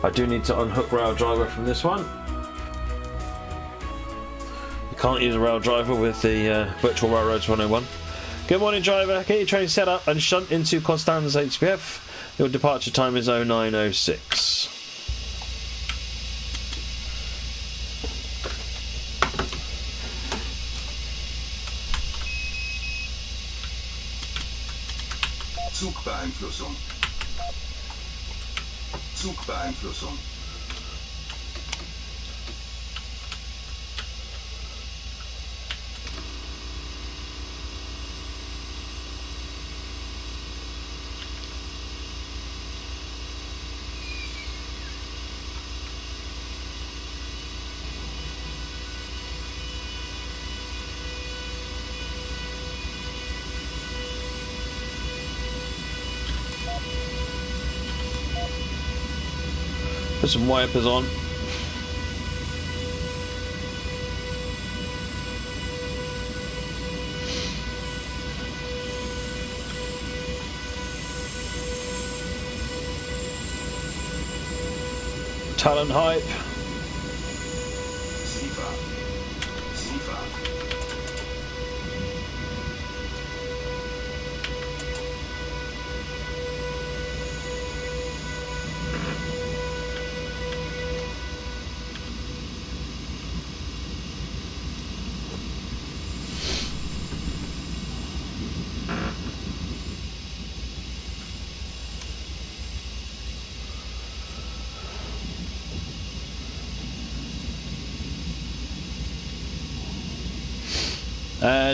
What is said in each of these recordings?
I do need to unhook rail driver from this one. You can't use a rail driver with the Virtual Railroads 101. Good morning, driver. Get your train set up and shunt into Konstanz HPF. Your departure time is 0906. Zugbeeinflussung. Zugbeeinflussung. Put some wipers on. Talent hype.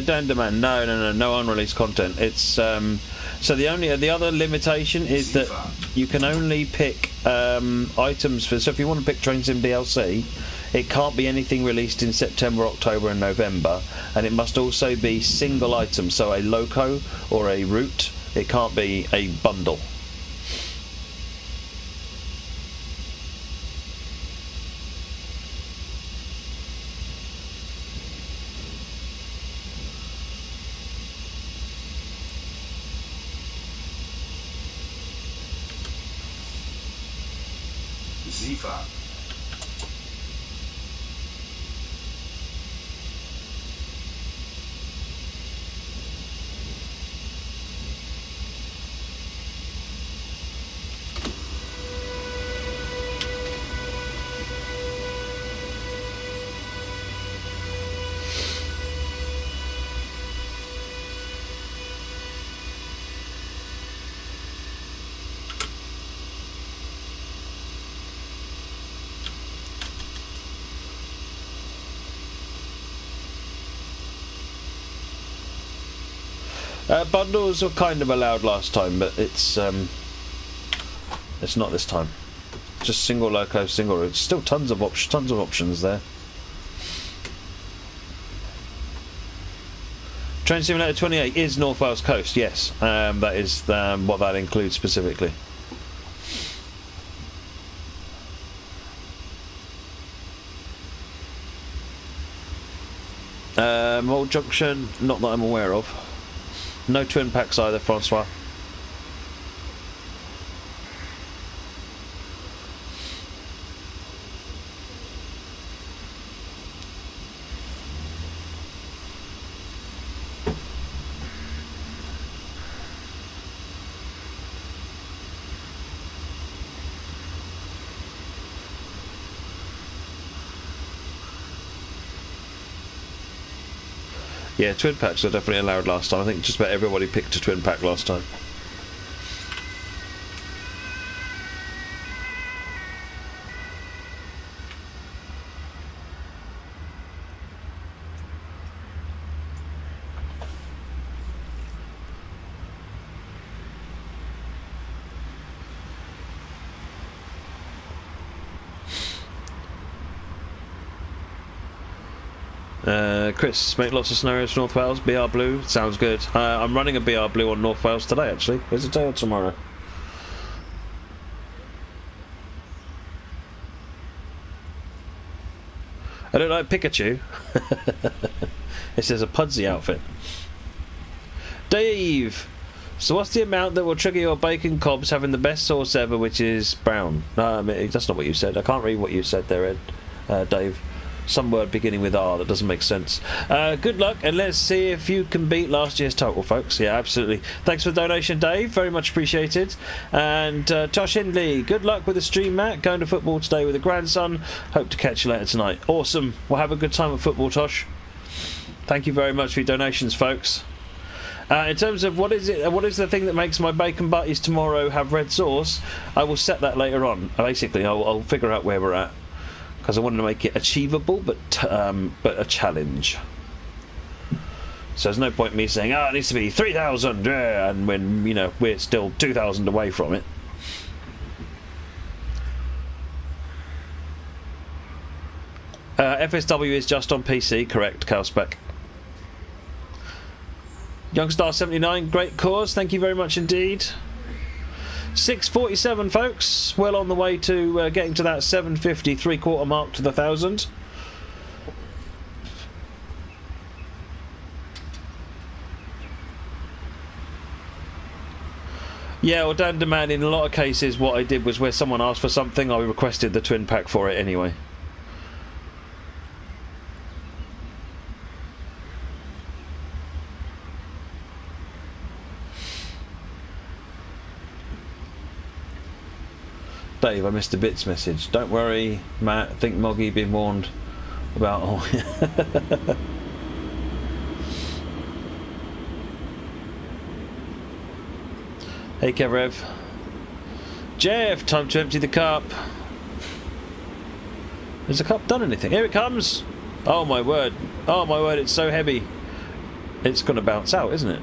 Don't demand. No unreleased content. It's so the other limitation is that you can only pick items for. So if you want to pick trains in BLC, it can't be anything released in September, October, and November, and it must also be single items. So a loco or a route. It can't be a bundle. Bundles were kind of allowed last time, but it's not this time. Just single loco, single route. Still tons of options there. Train Simulator 28 is North Wales Coast. Yes, that is what that includes specifically. Old Junction, not that I'm aware of. No twin packs either, Francois. Yeah, twin packs are definitely allowed last time. I think just about everybody picked a twin pack last time. Chris, make lots of scenarios for North Wales. BR Blue, sounds good. I'm running a BR Blue on North Wales today, actually. Is it today or tomorrow? I don't like Pikachu. It says a Pudsey outfit. Dave! So what's the amount that will trigger your bacon cobs having the best sauce ever, which is brown? No, I mean, that's not what you said. I can't read what you said there, Ed, Dave. Some word beginning with R that doesn't make sense. Good luck, and let's see if you can beat last year's total, folks. Yeah, absolutely. Thanks for the donation, Dave. Very much appreciated. And Tosh Hindley, good luck with the stream, Matt. Going to football today with the grandson. Hope to catch you later tonight. Awesome. We'll have a good time at football, Tosh. Thank you very much for your donations, folks. In terms of what is the thing that makes my bacon butties tomorrow have red sauce, I will set that later on. Basically, I'll figure out where we're at, because I wanted to make it achievable, but a challenge. So there's no point me saying, it needs to be 3,000, and when, you know, we're still 2,000 away from it. FSW is just on PC, correct, Calspec. Youngstar79, great cause, thank you very much indeed. 6:47, folks, well on the way to getting to that 750 3/4 mark to the 1,000. Yeah, well, Dan Demand, in a lot of cases what I did was where someone asked for something, I requested the twin pack for it anyway. Dave, I missed a bits message. Don't worry, Matt. Think Moggy been warned about. Oh. Hey, Kevrev. Jeff, time to empty the cup. Has the cup done anything? Here it comes. Oh my word. Oh my word. It's so heavy. It's gonna bounce out, isn't it?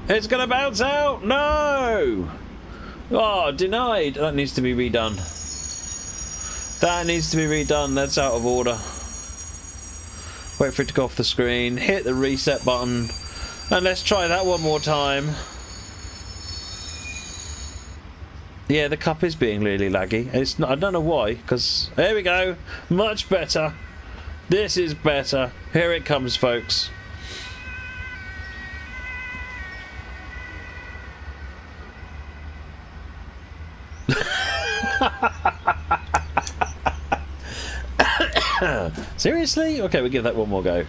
It's gonna bounce out. No. Oh, denied. That needs to be redone. That needs to be redone. That's out of order. Wait for it to go off the screen. Hit the reset button. And let's try that one more time. Yeah, the cup is being really laggy. It's not, I don't know why, because... There we go. Much better. This is better. Here it comes, folks. Seriously? Okay, we'll give that one more go.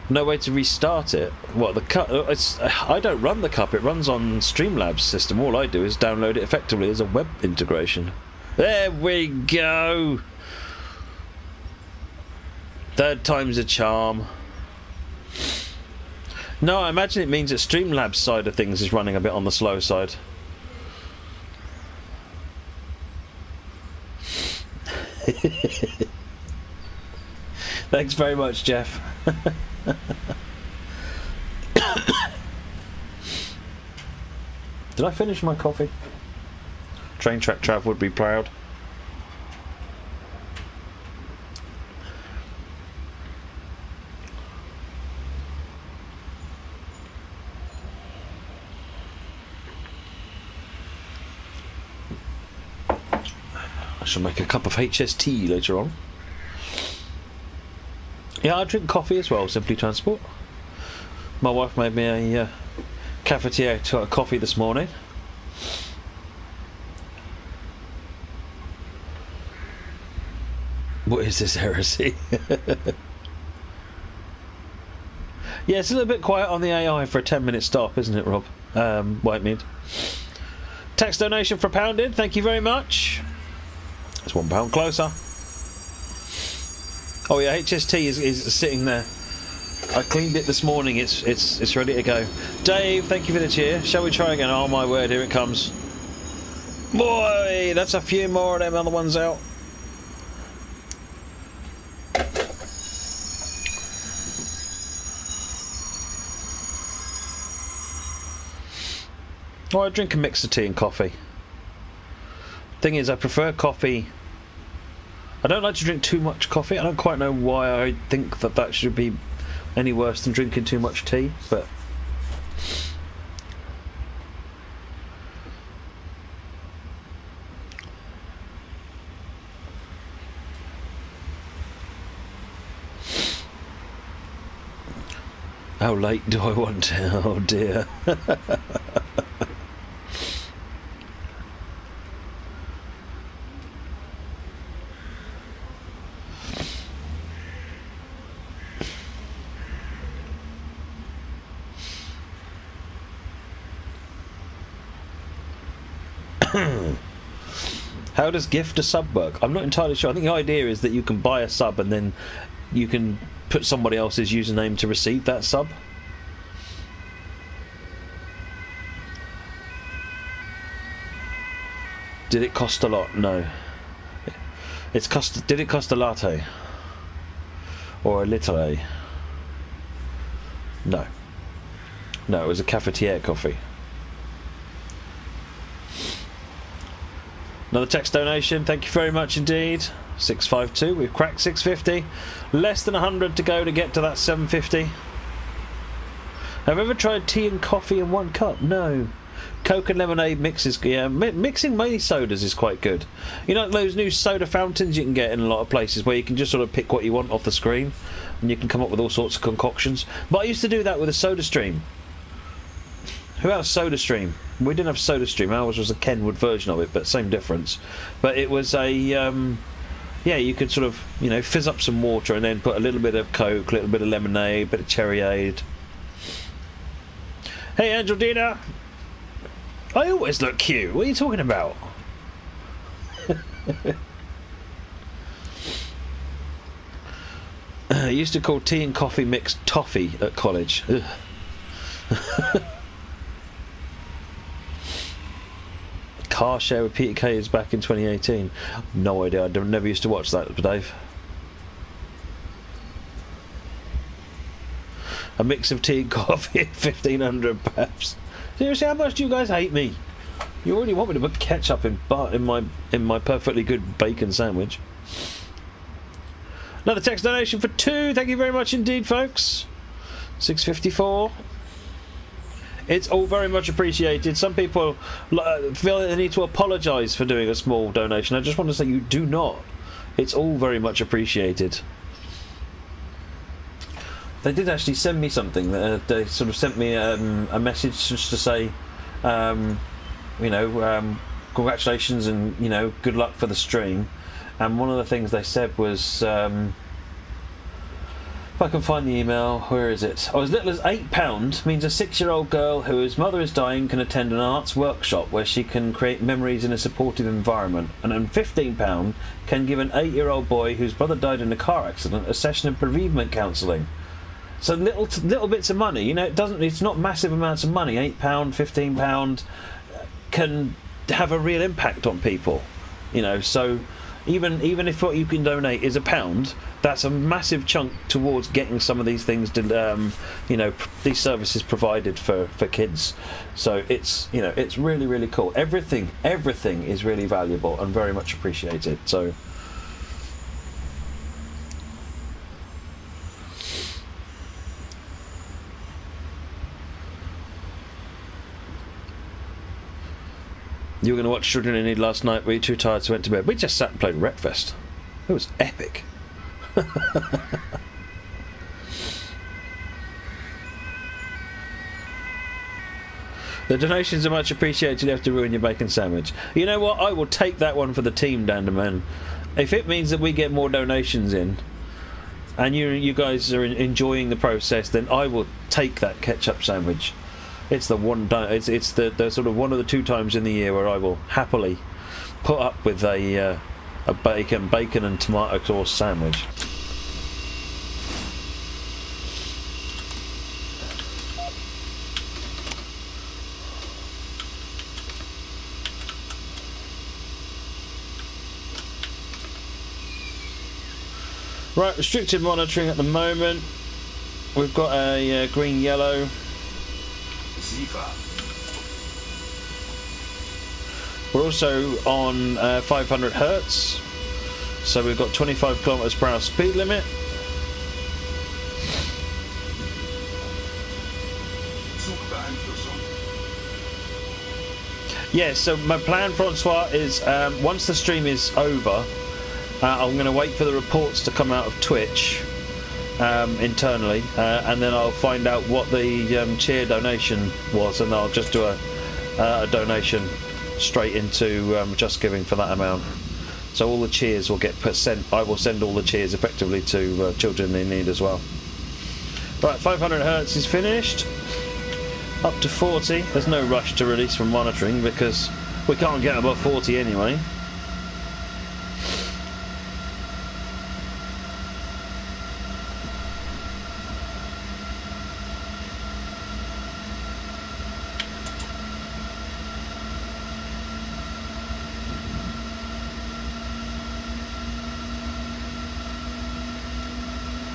No way to restart it. What, the cup? I don't run the cup. It runs on Streamlabs system. All I do is download it effectively as a web integration. There we go. Third time's a charm. No, I imagine it means that Streamlabs side of things is running a bit on the slow side. Thanks very much, Jeff. Did I finish my coffee? Train track Trav would be proud. I shall make a cup of HST later on. Yeah, I drink coffee as well, Simply Transport. My wife made me a cafetiere coffee this morning. What is this heresy? Yeah, it's a little bit quiet on the AI for a 10-minute stop, isn't it, Rob? Whitemead. Tax donation for £1, thank you very much. It's £1 closer. Oh yeah, HST is sitting there. I cleaned it this morning. It's ready to go. Dave, thank you for the cheer. Shall we try again? Oh my word, here it comes. Boy, that's a few more of them other ones out. Oh, I drink a mix of tea and coffee. Thing is, I prefer coffee. I don't like to drink too much coffee. I don't quite know why I think that should be any worse than drinking too much tea, but How late do I want it? Oh dear. How does gift a sub work? I'm not entirely sure. I think the idea is that you can buy a sub and then you can put somebody else's username to receive that sub. Did it cost a lot? No. Did it cost a latte? Or a little? No. No, it was a cafetiere coffee. Another text donation, thank you very much indeed. 652, we've cracked 650. Less than 100 to go to get to that 750. Have you ever tried tea and coffee in one cup? No. Coke and lemonade mixes, yeah, mixing many sodas is quite good. You know those new soda fountains you can get in a lot of places where you can just sort of pick what you want off the screen and you can come up with all sorts of concoctions. But I used to do that with a soda stream. Who else? Soda Stream. We didn't have Soda Stream. Ours was a Kenwood version of it, but same difference. But it was a yeah, you could sort of, you know, fizz up some water and then put a little bit of Coke, a little bit of lemonade, a bit of cherryade. Hey, Angeldina. I always look cute. What are you talking about? I used to call tea and coffee mixed toffee at college. Car share with Peter Kay is back in 2018. No idea. I never used to watch that, Dave. A mix of tea and coffee at 1500 perhaps. Seriously, how much do you guys hate me? You already want me to put ketchup in my perfectly good bacon sandwich. Another text donation for 2. Thank you very much indeed, folks. 654. It's all very much appreciated. Some people feel that they need to apologise for doing a small donation. I just want to say you do not. It's all very much appreciated. They did actually send me something. They sort of sent me a message just to say, you know, congratulations and, you know, good luck for the stream. And one of the things they said was, if I can find the email, where is it? Oh, as little as £8 means a 6-year-old girl whose mother is dying can attend an arts workshop where she can create memories in a supportive environment. And then £15 can give an 8-year-old boy whose brother died in a car accident a session of bereavement counselling. So little bits of money, you know, it's not massive amounts of money. £8, £15 can have a real impact on people, you know. So even if what you can donate is £1, that's a massive chunk towards getting some of these things to, you know, these services provided for kids. So it's, you know, it's really, really cool. Everything is really valuable and very much appreciated. So you were going to watch Children in Need last night, were you too tired so went to bed? We just sat and played Wreckfest. It was epic. The donations are much appreciated. You have to ruin your bacon sandwich. You know what? I will take that one for the team, Danderman. If it means that we get more donations in and you guys are enjoying the process, then I will take that ketchup sandwich. It's the one. It's the sort of one of the 2 times in the year where I will happily put up with a bacon and tomato sauce sandwich. Right, restricted monitoring at the moment. We've got a green-yellow. We're also on 500 Hertz, so we've got 25 kilometers per hour speed limit. Yeah, so my plan, Francois, is once the stream is over, I'm going to wait for the reports to come out of Twitch, internally, and then I'll find out what the cheer donation was, and I'll just do a donation straight into Just Giving for that amount. So all the cheers will get sent. I will send all the cheers effectively to children in need as well. Right, 500 hertz is finished. Up to 40. There's no rush to release from monitoring because we can't get above 40 anyway.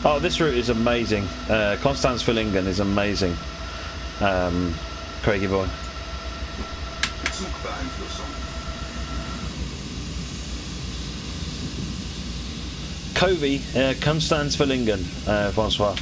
Oh, this route is amazing. Konstanz Villingen is amazing. Craigie boy. Covey, Konstanz Villingen, François.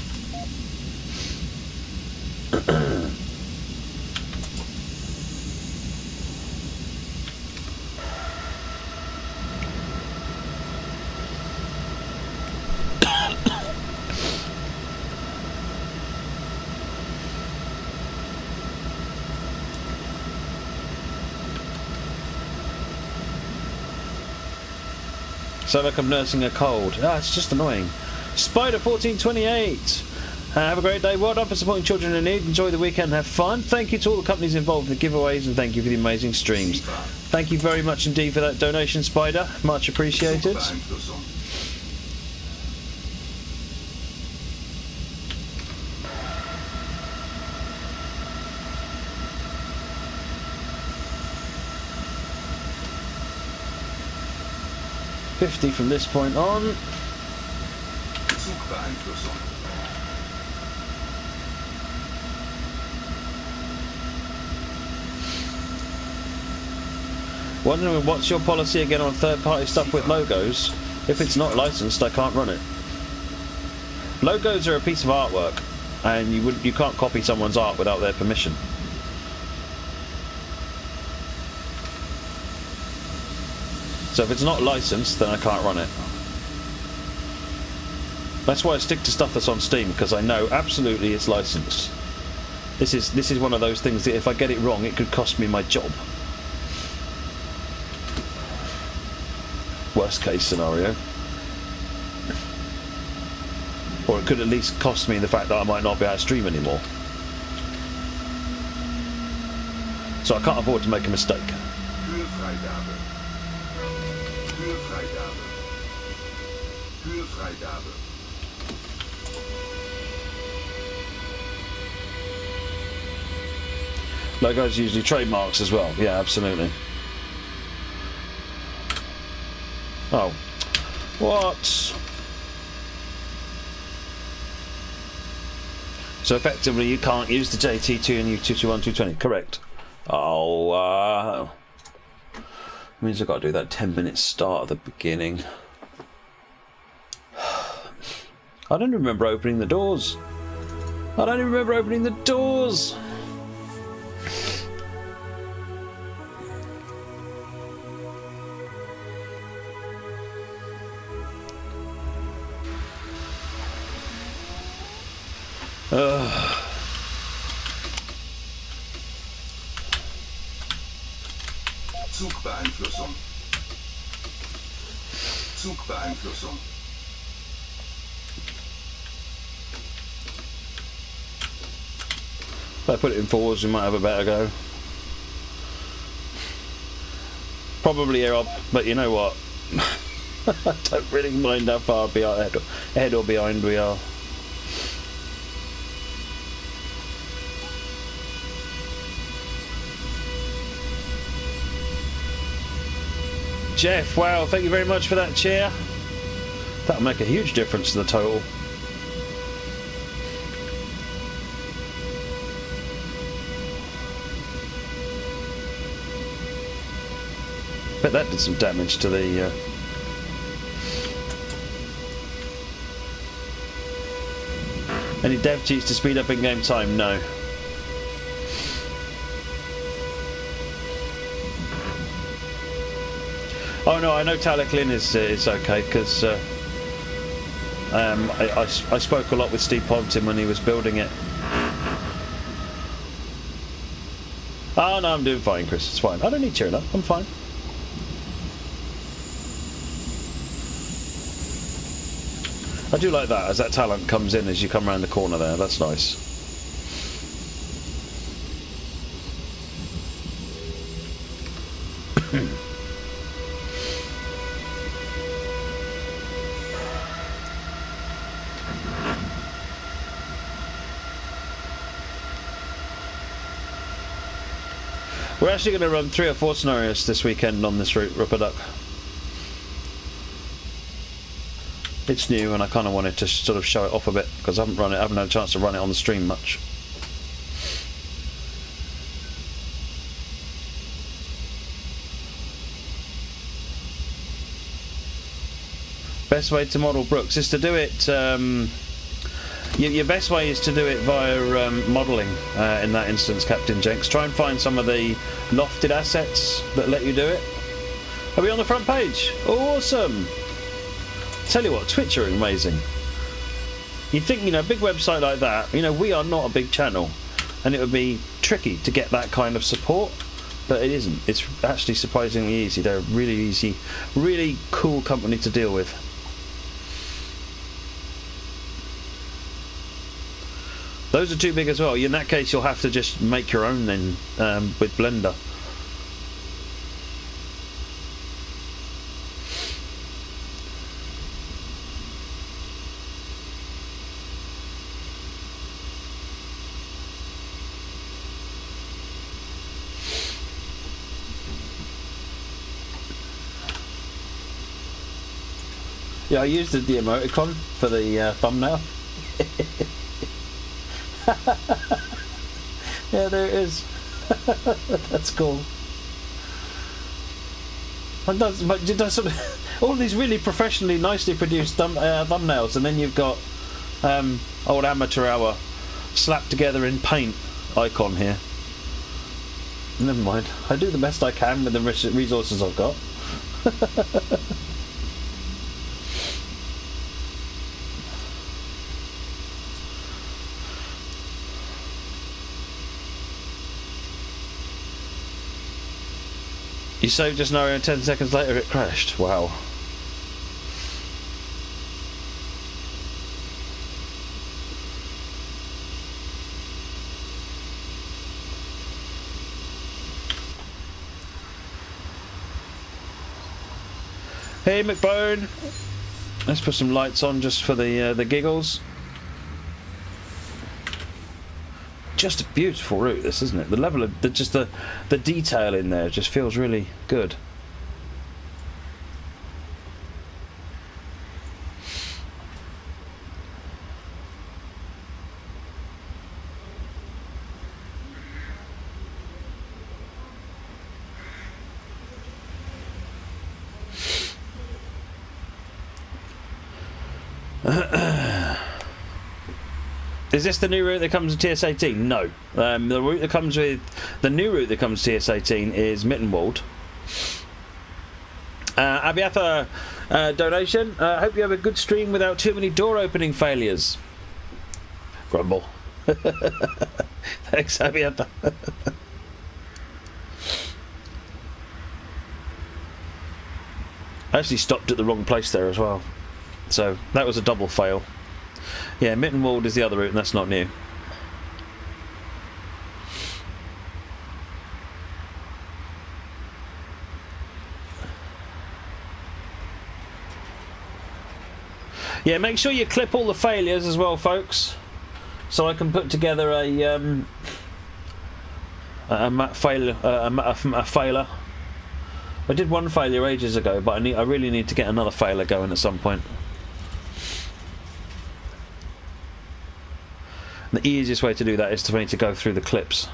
So like I'm nursing a cold. Ah, it's just annoying. Spider 1428. Have a great day. Well done for supporting children in need. Enjoy the weekend. Have fun. Thank you to all the companies involved in the giveaways, and thank you for the amazing streams. Thank you very much indeed for that donation, Spider. Much appreciated. $50 from this point on. Wondering what's your policy again on third-party stuff with logos? If it's not licensed, I can't run it. Logos are a piece of artwork, and you can't copy someone's art without their permission. So if it's not licensed, then I can't run it. That's why I stick to stuff that's on Steam, because I know absolutely it's licensed. This is one of those things that if I get it wrong, it could cost me my job. Worst case scenario. Or it could at least cost me the fact that I might not be able to stream anymore. So I can't afford to make a mistake. Logos usually trademarks as well. Yeah, absolutely. Oh. What? So effectively you can't use the JT2 and U221220, correct? Oh, means I've got to do that 10-minute start at the beginning. I don't remember opening the doors. I don't even remember opening the doors. Zugbeeinflussung. Zugbeeinflussung. If I put it in forwards, we might have a better go. Probably air up, but you know what? I don't really mind how far ahead or behind we are. Jeff, wow, thank you very much for that cheer. That'll make a huge difference to the total. Bet that did some damage to the... Any dev cheats to speed up in-game time? No. Oh no, I know Talek Lin is okay because I spoke a lot with Steve Pontin when he was building it. Oh no, I'm doing fine, Chris. It's fine. I don't need cheering up. I'm fine. I do like that as that talent comes in as you come around the corner there. That's nice. We're actually going to run 3 or 4 scenarios this weekend on this route, Ripper Duck. It's new and I kind of wanted to sort of show it off a bit because I haven't had a chance to run it on the stream much. Best way to model Brooks is to do it. Your best way is to do it via modelling. In that instance, Captain Jenks, try and find some of the lofted assets that let you do it. Are we on the front page? Awesome! Tell you what, Twitch are amazing. You'd think, you know, a big website like that, you know, we are not a big channel, and it would be tricky to get that kind of support, but it isn't. It's actually surprisingly easy. They're a really easy, really cool company to deal with. Those are too big as well. In that case, you'll have to just make your own then with Blender. Yeah, I used the emoticon for the thumbnail. Yeah, there it is. That's cool. But does sort of all these really professionally, nicely produced thumbnails, and then you've got old amateur hour slapped together in paint icon here. Never mind. I do the best I can with the resources I've got. You saved just now and 10 seconds later it crashed. Wow. Hey McBone. Let's put some lights on just for the giggles. Just a beautiful route, this, isn't it? The level of the detail in there just feels really good. Is this the new route that comes with TS18? No. The route that comes with the new route that comes with TS18 is Mittenwald. Abiatha donation. Hope you have a good stream without too many door opening failures. Grumble. Thanks, Abiatha. I actually stopped at the wrong place there as well, so that was a double fail. Yeah, Mittenwald is the other route, and that's not new. Yeah, make sure you clip all the failures as well, folks, so I can put together a failure. I did one failure ages ago, but I really need to get another failure going at some point. The easiest way to do that is for me to go through the clips.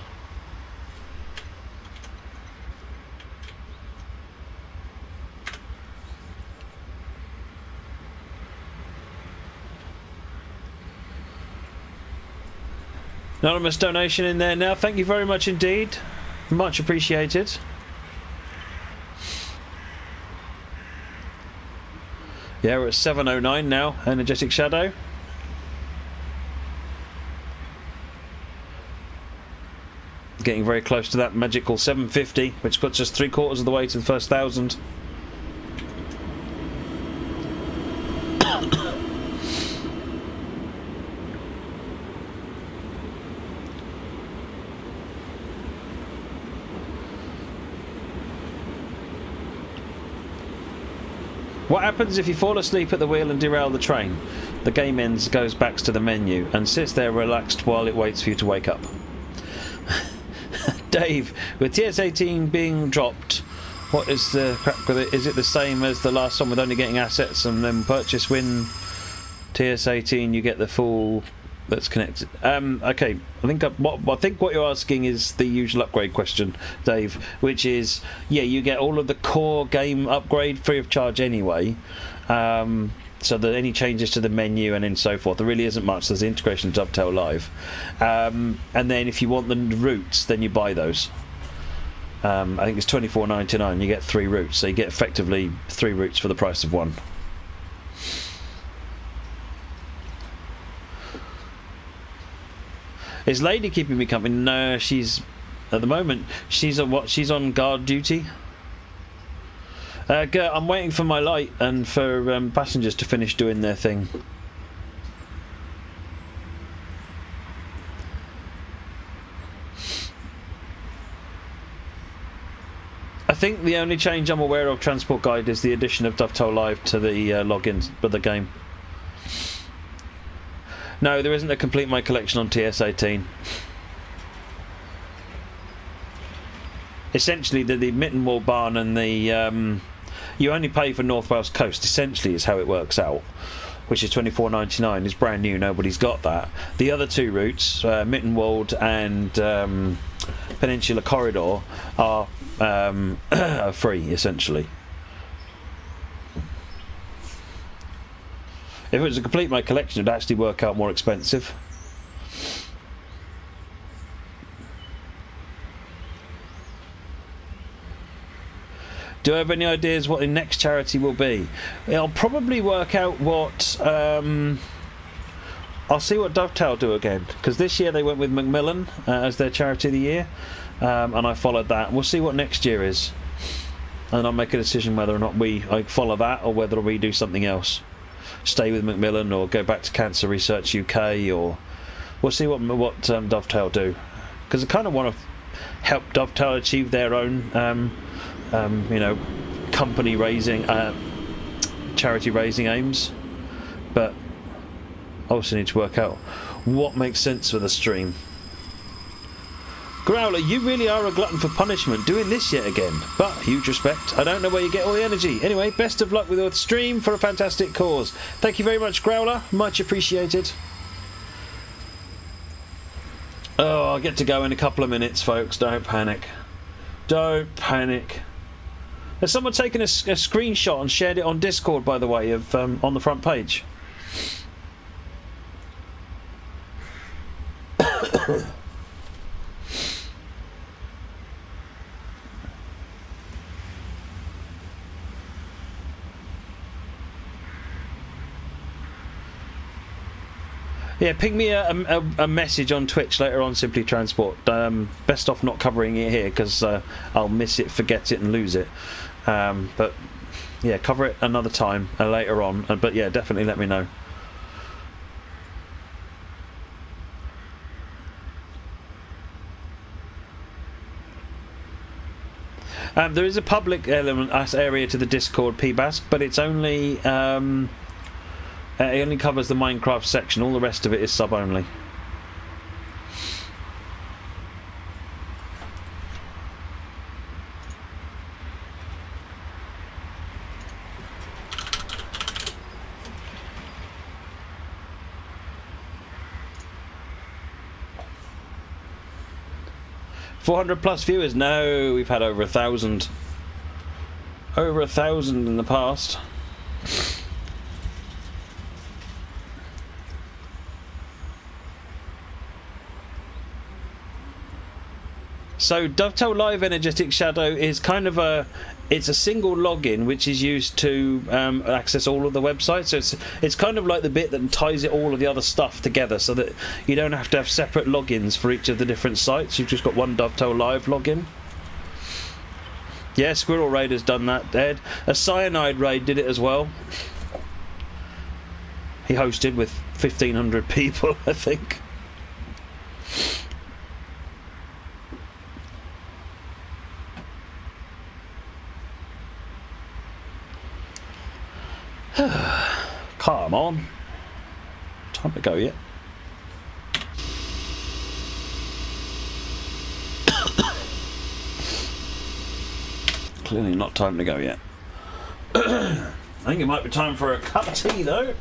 Anonymous donation in there now. Thank you very much indeed. Much appreciated. Yeah, we're at 709 now, Energetic Shadow. Getting very close to that magical 750, which puts us 3/4 of the way to the first 1,000. What happens if you fall asleep at the wheel and derail the train? The game ends, goes back to the menu, and sits there relaxed while it waits for you to wake up. Dave, with TS18 being dropped, what is the crack with it? Is it the same as the last one with only getting assets and then purchase win TS18 you get the full that's connected? Okay, I think what you're asking is the usual upgrade question, Dave, which is, yeah, you get all of the core game upgrade free of charge anyway. So that any changes to the menu and so forth, there really isn't much. There's the integration of Dovetail Live, and then if you want the routes, then you buy those. I think it's $24.99. You get 3 routes, so you get effectively 3 routes for the price of 1. Is Lady keeping me company? No, she's at the moment. She's on guard duty. I'm waiting for my light and for passengers to finish doing their thing. I think the only change I'm aware of, Transport Guide, is the addition of Dovetail Live to the logins for the game. No, there isn't a complete my collection on TS18. Essentially, the Mittenwald Barn and the you only pay for North Wales Coast. Essentially, is how it works out, which is $24.99. It's brand new. Nobody's got that. The other 2 routes, Mittenwald and Peninsula Corridor, are free essentially. If it was a complete my collection, it'd actually work out more expensive. Do I have any ideas what the next charity will be? I'll probably work out what... I'll see what Dovetail do again, because this year they went with Macmillan as their charity of the year, and I followed that. We'll see what next year is, and I'll make a decision whether or not I follow that or whether we do something else. Stay with Macmillan or go back to Cancer Research UK, or we'll see what Dovetail do, because I kind of want to help Dovetail achieve their own you know, company raising, charity raising aims, but I also need to work out what makes sense for the stream. Growler, you really are a glutton for punishment, doing this yet again, but huge respect. I don't know where you get all the energy. Anyway, best of luck with your stream for a fantastic cause. Thank you very much, Growler, much appreciated. Oh, I'll get to go in a couple of minutes, folks, don't panic. Don't panic. Has someone taken a screenshot and shared it on Discord, by the way, of on the front page? Yeah, ping me a message on Twitch later on, Simply Transport. Best off not covering it here, because I'll miss it, forget it and lose it. But yeah, cover it another time later on. But yeah, definitely let me know. There is a public element area to the Discord, PBASC, but it's only it only covers the Minecraft section. All the rest of it is sub only. +400 viewers? No, we've had over 1,000. Over 1,000 in the past. So Dovetail Live Energetic Shadow is kind of it's a single login which is used to access all of the websites. So it's kind of like the bit that ties it all of the other stuff together, so that you don't have to have separate logins for each of the different sites. You've just got one Dovetail Live login. Yeah, Squirrel Raid has done that, Ed. A Cyanide Raid did it as well. He hosted with 1,500 people, I think. Come on. Time to go yet. Clearly not time to go yet. I think it might be time for a cup of tea though.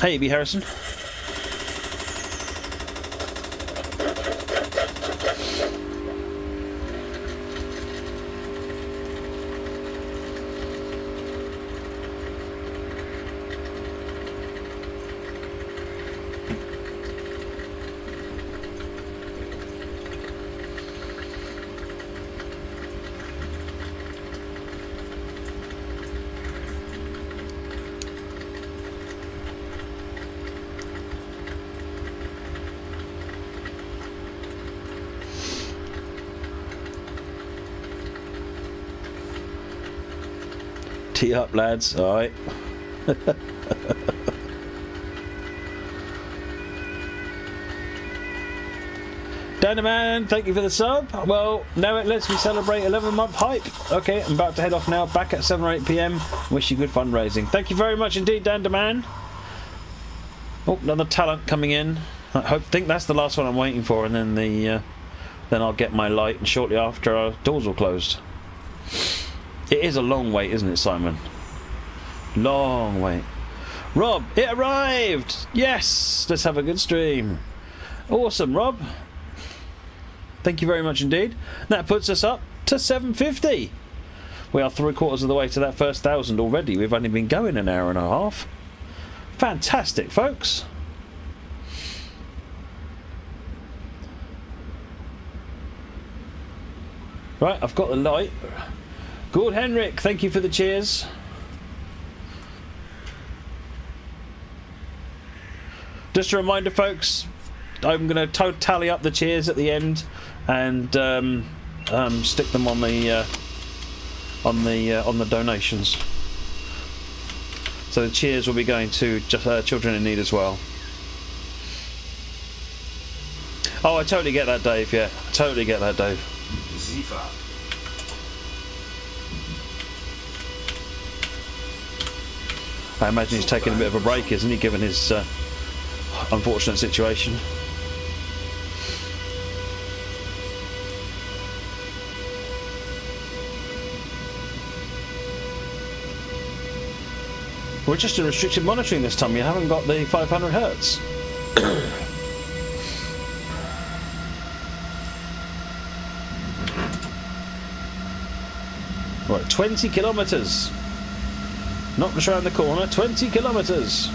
Hey, B. Harrison. Tee up, lads. All right. Danaman, thank you for the sub. Well, now it lets me celebrate 11-month hype. Okay, I'm about to head off now. Back at 7 or 8 p.m. Wish you good fundraising. Thank you very much indeed, Danaman. Oh, another talent coming in. I think that's the last one I'm waiting for, and then then I'll get my light, and shortly after our doors will close. It is a long wait, isn't it, Simon? Long wait. Rob, it arrived! Yes! Let's have a good stream. Awesome, Rob. Thank you very much indeed. That puts us up to 750. We are 3/4 of the way to that first 1,000 already. We've only been going an hour and a half. Fantastic, folks. Right, I've got the light. Good Henrik, thank you for the cheers. Just a reminder, folks, I'm going to tally up the cheers at the end and stick them on the donations. So the cheers will be going to children in need as well. Oh, I totally get that, Dave. Yeah, totally get that, Dave. I imagine he's taking a bit of a break, isn't he, given his unfortunate situation. We're just in restricted monitoring this time. You haven't got the 500 hertz. Right, 20 kilometres. Not just around the corner, 20 kilometres.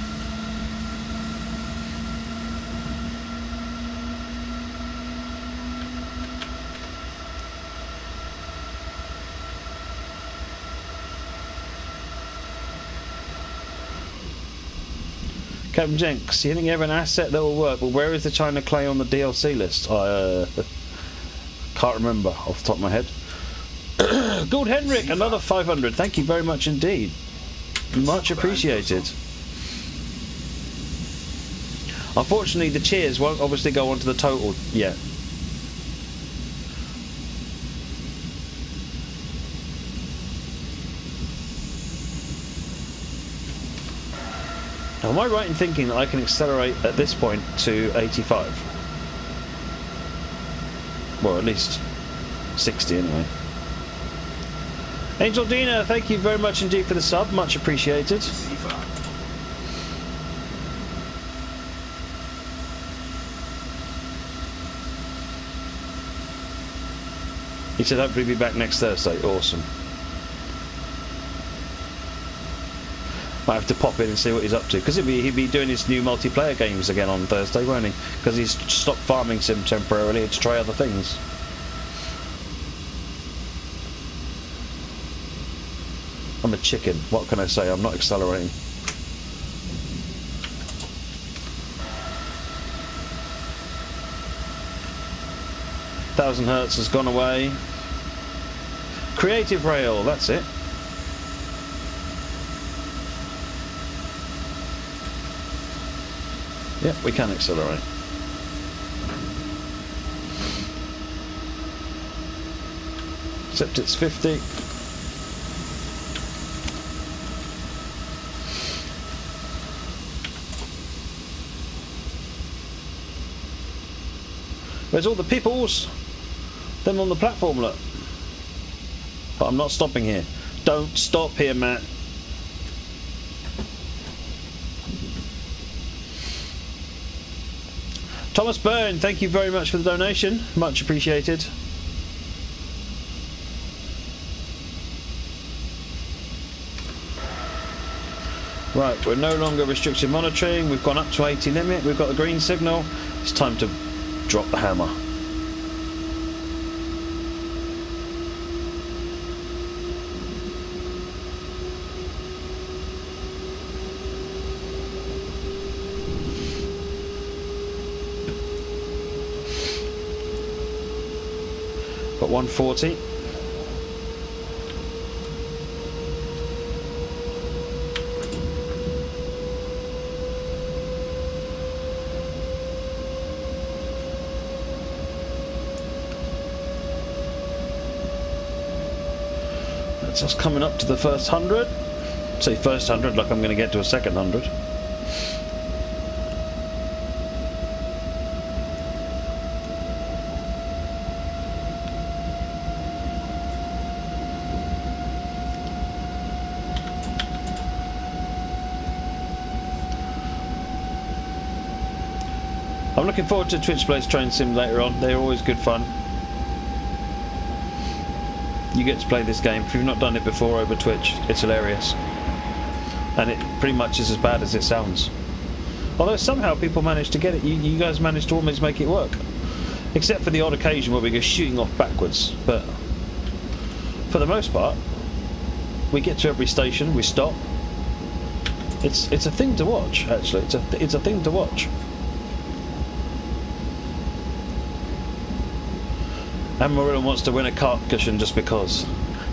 Captain Jenks, you think you have an asset that will work, but where is the China clay on the DLC list? I can't remember off the top of my head. Good Henrik, another 500. Thank you very much indeed. Much appreciated. Unfortunately, the cheers won't obviously go onto the total yet. Now, am I right in thinking that I can accelerate at this point to 85? Well, at least 60 anyway. Angel Dina, thank you very much indeed for the sub, much appreciated. He said hopefully be back next Thursday. Awesome. Might have to pop in and see what he's up to, because he'd be doing his new multiplayer games again on Thursday, won't he? Because he's stopped farming sim temporarily to try other things. I'm a chicken. What can I say? I'm not accelerating. Hertz has gone away. Creative rail, that's it. Yeah, we can accelerate. Except it's 50. Where's all the peoples? Them on the platform, look. But I'm not stopping here. Don't stop here, Matt. Thomas Byrne, thank you very much for the donation. Much appreciated. Right, we're no longer restricted monitoring. We've gone up to 80 limit. We've got the green signal. It's time to drop the hammer. Got 140. That's us coming up to the first 100. Say first 100 like I'm going to get to a second 100. I'm looking forward to Twitch Plays Train Sim later on. They're always good fun. You get to play this game. If you've not done it before over Twitch, it's hilarious. And it pretty much is as bad as it sounds. Although somehow people manage to get it. You guys manage to almost make it work. Except for the odd occasion where we go shooting off backwards. But for the most part, we get to every station, we stop. It's a thing to watch, actually. It's a thing to watch. Amarillo wants to win a cart cushion just because.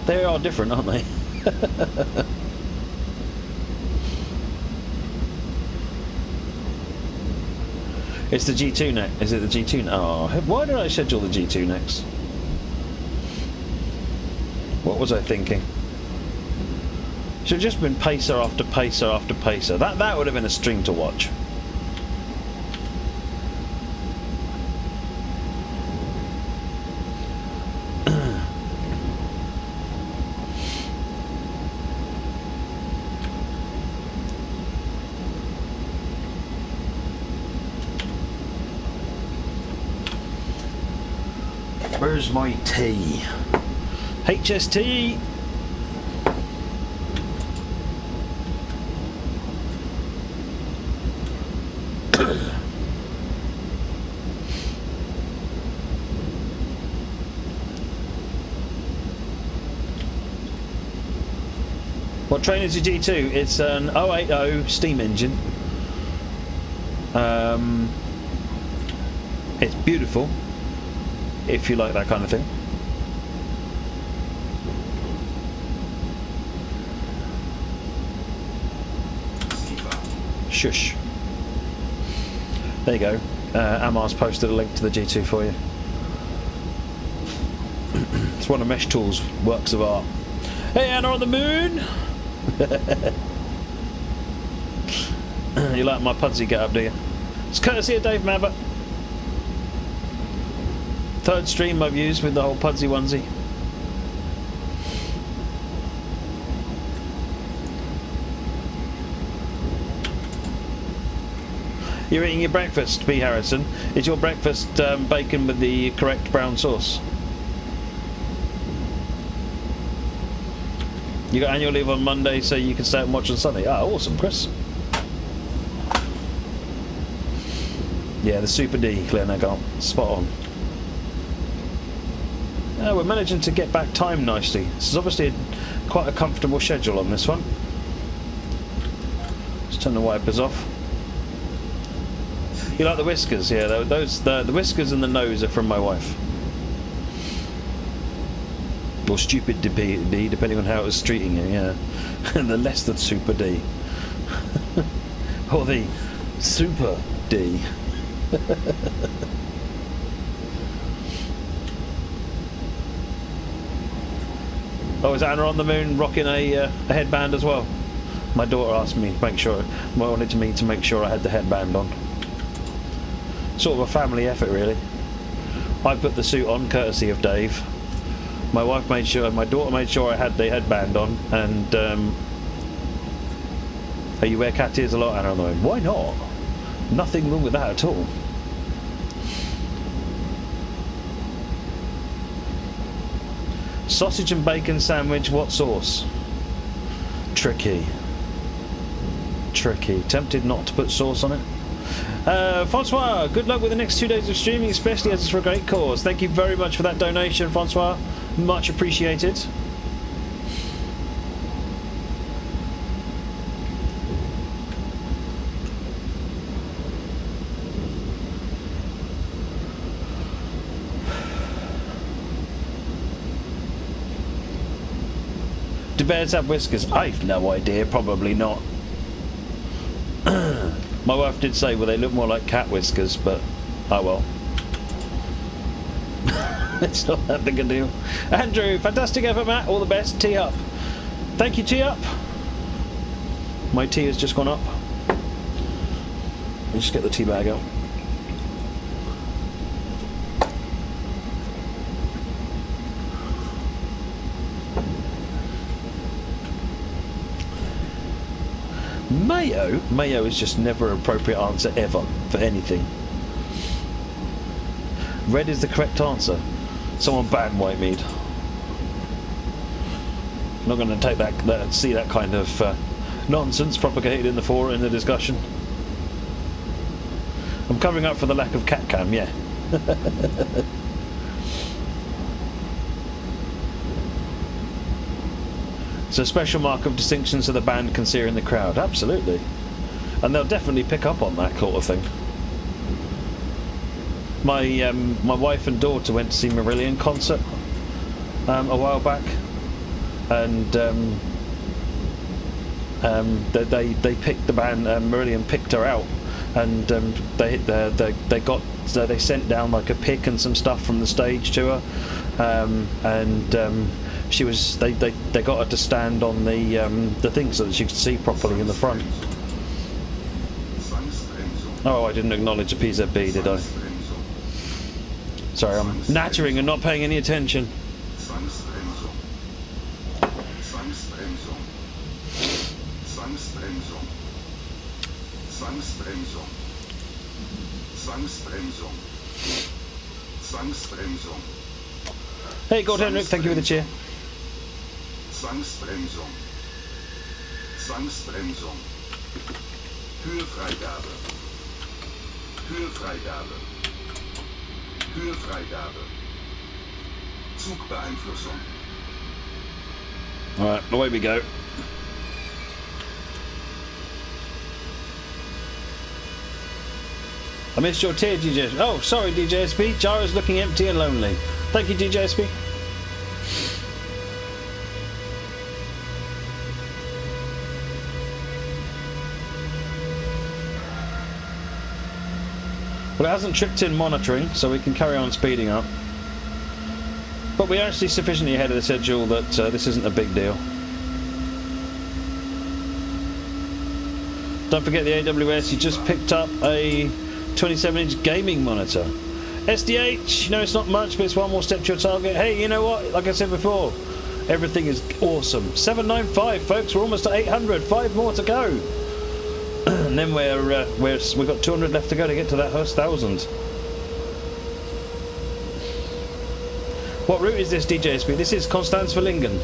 They are different, aren't they? It's the G2 next. Is it the G2? Oh, why did I schedule the G2 next? What was I thinking? Should have just been pacer after pacer after pacer. That would have been a stream to watch. Where's my tea? HST! What train is your G2? It's an 080 steam engine. It's beautiful, if you like that kind of thing. Shush. There you go. Amar's posted a link to the G2 for you. It's one of Mesh Tool's works of art. Hey, Anna on the moon! You like my Pudsey get up, do you? It's courtesy of Dave Mabbott. Third stream I've used with the whole Pudsey onesie. You're eating your breakfast, B. Harrison. Is your breakfast bacon with the correct brown sauce? You got annual leave on Monday, so you can stay and watch on Sunday. Ah, awesome, Chris. Yeah, the Super D, Claire Nagal. Spot on. We're managing to get back time nicely. This is obviously quite a comfortable schedule on this one. Let's turn the wipers off. You like the whiskers? Yeah, the whiskers and the nose are from my wife. Or stupid D, depending on how it was treating you, yeah. And the less than Super D. Or the Super D. Oh, is Anna on the moon rocking a headband as well? My daughter asked me to make sure, wanted me to make sure I had the headband on. Sort of a family effort, really. I put the suit on, courtesy of Dave. My wife made sure, my daughter made sure I had the headband on, and you wear cat ears a lot, Anna, on the moon. Why not? Nothing wrong with that at all. Sausage and bacon sandwich, what sauce? Tricky. Tricky. Tempted not to put sauce on it. Francois, good luck with the next 2 days of streaming, especially as it's for a great cause. Thank you very much for that donation, Francois. Much appreciated. Do bears have whiskers? I've no idea, probably not. My wife did say, well, they look more like cat whiskers, but oh well. It's not that big a deal. Andrew, fantastic effort, Matt. All the best. Tea up. Thank you, tea up. My tea has just gone up. Let's just get the tea bag out. Mayo? Mayo is just never an appropriate answer ever for anything. Red is the correct answer. Someone ban white mead. Not going to take that, see that kind of nonsense propagated in the discussion. I'm covering up for the lack of cat cam, yeah. It's a special mark of distinction so the band can see her in the crowd. Absolutely. And they'll definitely pick up on that sort of thing. My wife and daughter went to see Marillion concert a while back, and they picked the band. Marillion picked her out, and they sent down like a pick and some stuff from the stage to her, she was they got her to stand on the thing so that she could see properly in the front. Oh, I didn't acknowledge a PZB, did I? Sorry, I'm nattering and not paying any attention. Hey, God Henrik, thank you for the cheer. Zwangsbremsung. Zwangsbremsung. Höhefreigabe. Höhefreigabe. Höhefreigabe. Zugbeeinflussung. Alright, away we go. I missed your tear, DJ. Oh, sorry, DJSP. Jara's looking empty and lonely. Thank you, DJSP. Well, it hasn't tripped in monitoring, so we can carry on speeding up. But we're actually sufficiently ahead of the schedule that this isn't a big deal. Don't forget the AWS, you just picked up a 27-inch gaming monitor. SDH, you know, it's not much, but it's one more step to your target. Hey, you know what? Like I said before, everything is awesome. 795, folks. We're almost at 800. 5 more to go. And then we've got 200 left to go to get to that first 1,000. What route is this, DJSP? This is Konstanz Villingen.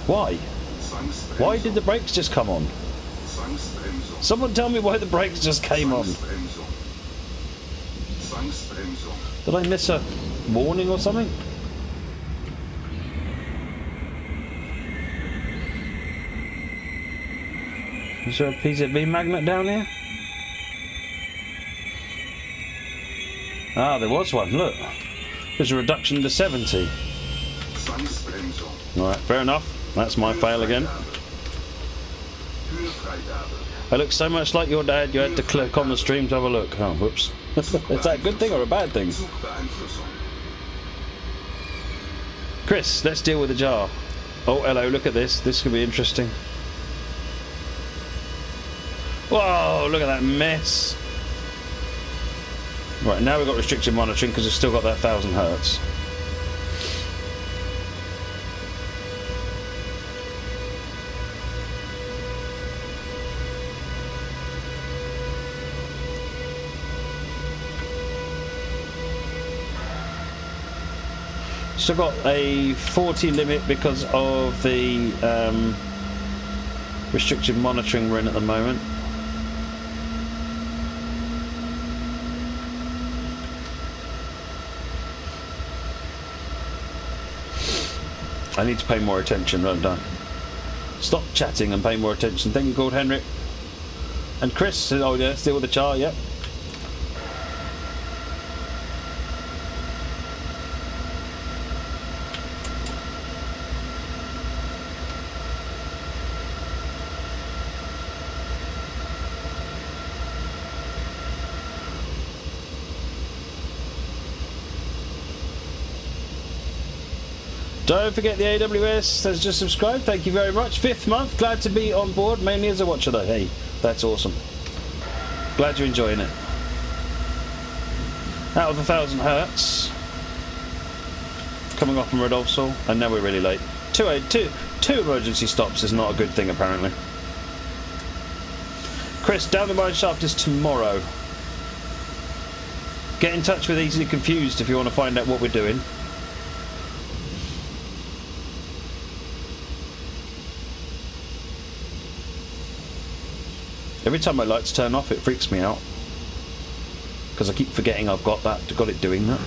Why? Why did the brakes just come on? Someone tell me why the brakes just came on. Did I miss a warning or something? Is there a PZB magnet down here? Ah, there was one, look. There's a reduction to 70. Alright, fair enough. That's my fail again. I look so much like your dad, you had to click on the stream to have a look. Oh, whoops. Is that a good thing or a bad thing? Chris, let's deal with the jar. Oh, hello, look at this. This could be interesting. Whoa, look at that mess. Right, now we've got restricted monitoring because we've still got that 1000 hertz. Still got a 40 limit because of the restricted monitoring we're in at the moment. I need to pay more attention, don't I? Stop chatting and pay more attention. Thank you, Gord Henrik. And Chris, oh yeah, still with the char, yep. Don't forget the AWS has just subscribed. Thank you very much. 5th month. Glad to be on board, mainly as a watcher though. Hey, that's awesome. Glad you're enjoying it. Out of 1000 hertz. Coming off from Rodolfo, and now we're really late. Two emergency stops is not a good thing apparently. Chris, down the mine shaft is tomorrow. Get in touch with Easily Confused if you want to find out what we're doing. Every time my lights turn off, it freaks me out because I keep forgetting I've got it doing that.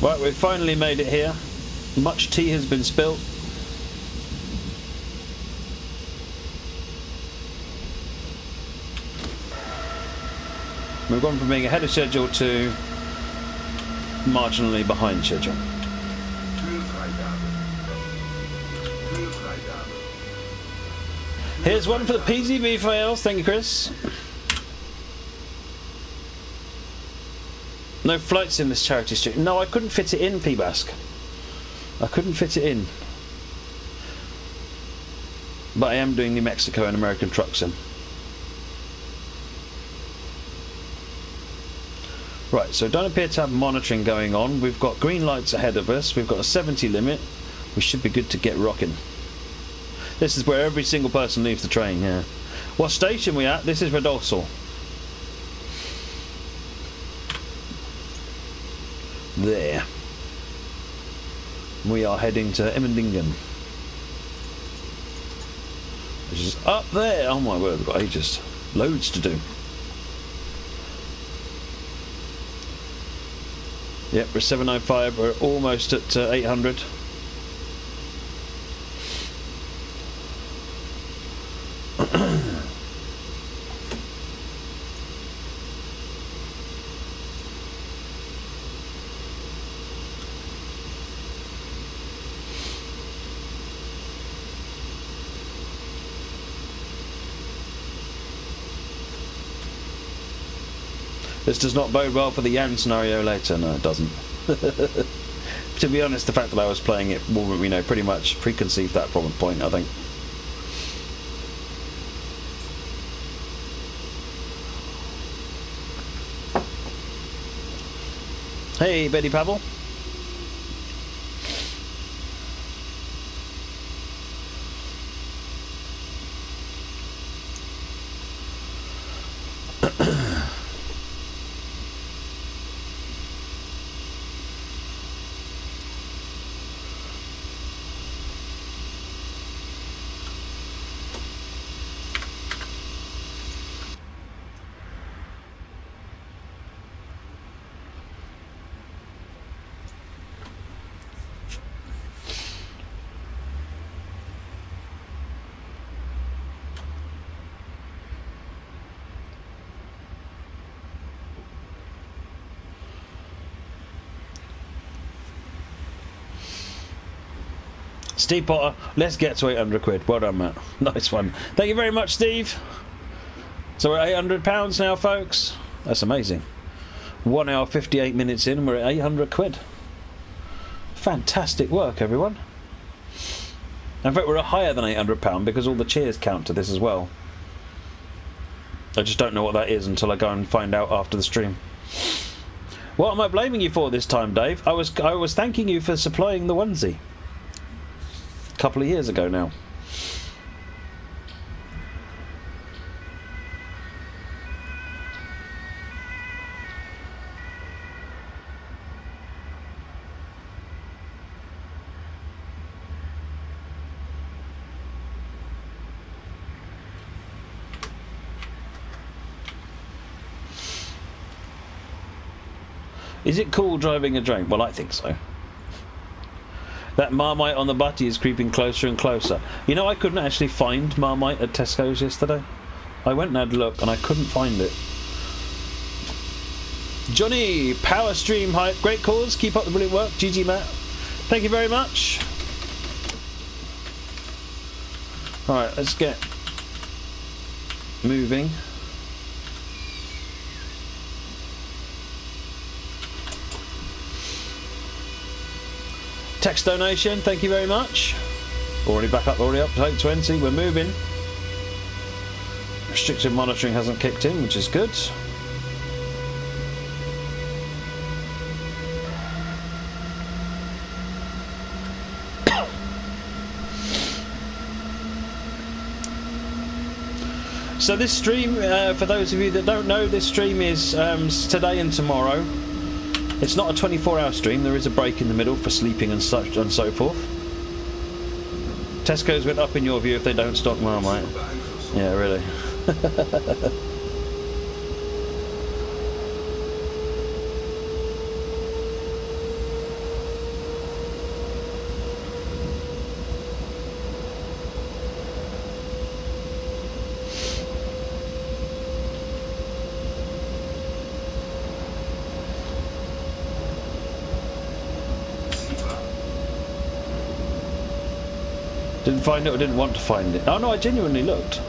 Right, we've finally made it here. Much tea has been spilt. We've gone from being ahead of schedule to marginally behind schedule. Here's one for the PZB fails. Thank you, Chris. No flights in this charity street. No, I couldn't fit it in, P-Bask. I couldn't fit it in. But I am doing New Mexico and American Truck Sim. Right, so don't appear to have monitoring going on. We've got green lights ahead of us. We've got a 70 limit. We should be good to get rocking. This is where every single person leaves the train, yeah. What station are we at? This is Rodolfo. There. We are heading to Emmendingen, which is up there. Oh my word, we've got ages. Loads to do. Yep, we're 705, we're almost at 800. This does not bode well for the Yan scenario later. No, it doesn't. To be honest, the fact that I was playing it, well, you know, pretty much preconceived that problem point, I think. Hey, Betty Pavel. Steve Potter, let's get to 800 quid. Well done, Matt. Nice one. Thank you very much, Steve. So we're at £800 now, folks. That's amazing. 1 hour 58 minutes in and we're at 800 quid. Fantastic work, everyone. In fact, we're higher than £800 because all the cheers count to this as well. I just don't know what that is until I go and find out after the stream. What am I blaming you for this time, Dave? I was thanking you for supplying the onesie. A couple of years ago now. Is it cool driving a drone? Well, I think so. That Marmite on the butty is creeping closer and closer. You know, I couldn't actually find Marmite at Tesco's yesterday. I went and had a look and I couldn't find it. Johnny, Power Stream Hype, great cause. Keep up the brilliant work. GG, Matt. Thank you very much. Alright, let's get moving. Text donation, thank you very much. Already back up, already up to 820. We're moving. Restricted monitoring hasn't kicked in, which is good. So this stream, for those of you that don't know, this stream is today and tomorrow. It's not a 24-hour stream. There is a break in the middle for sleeping and such and so forth. Tesco's went up in your view if they don't stock Marmite. Yeah, really. Didn't find it or didn't want to find it? Oh no, I genuinely looked.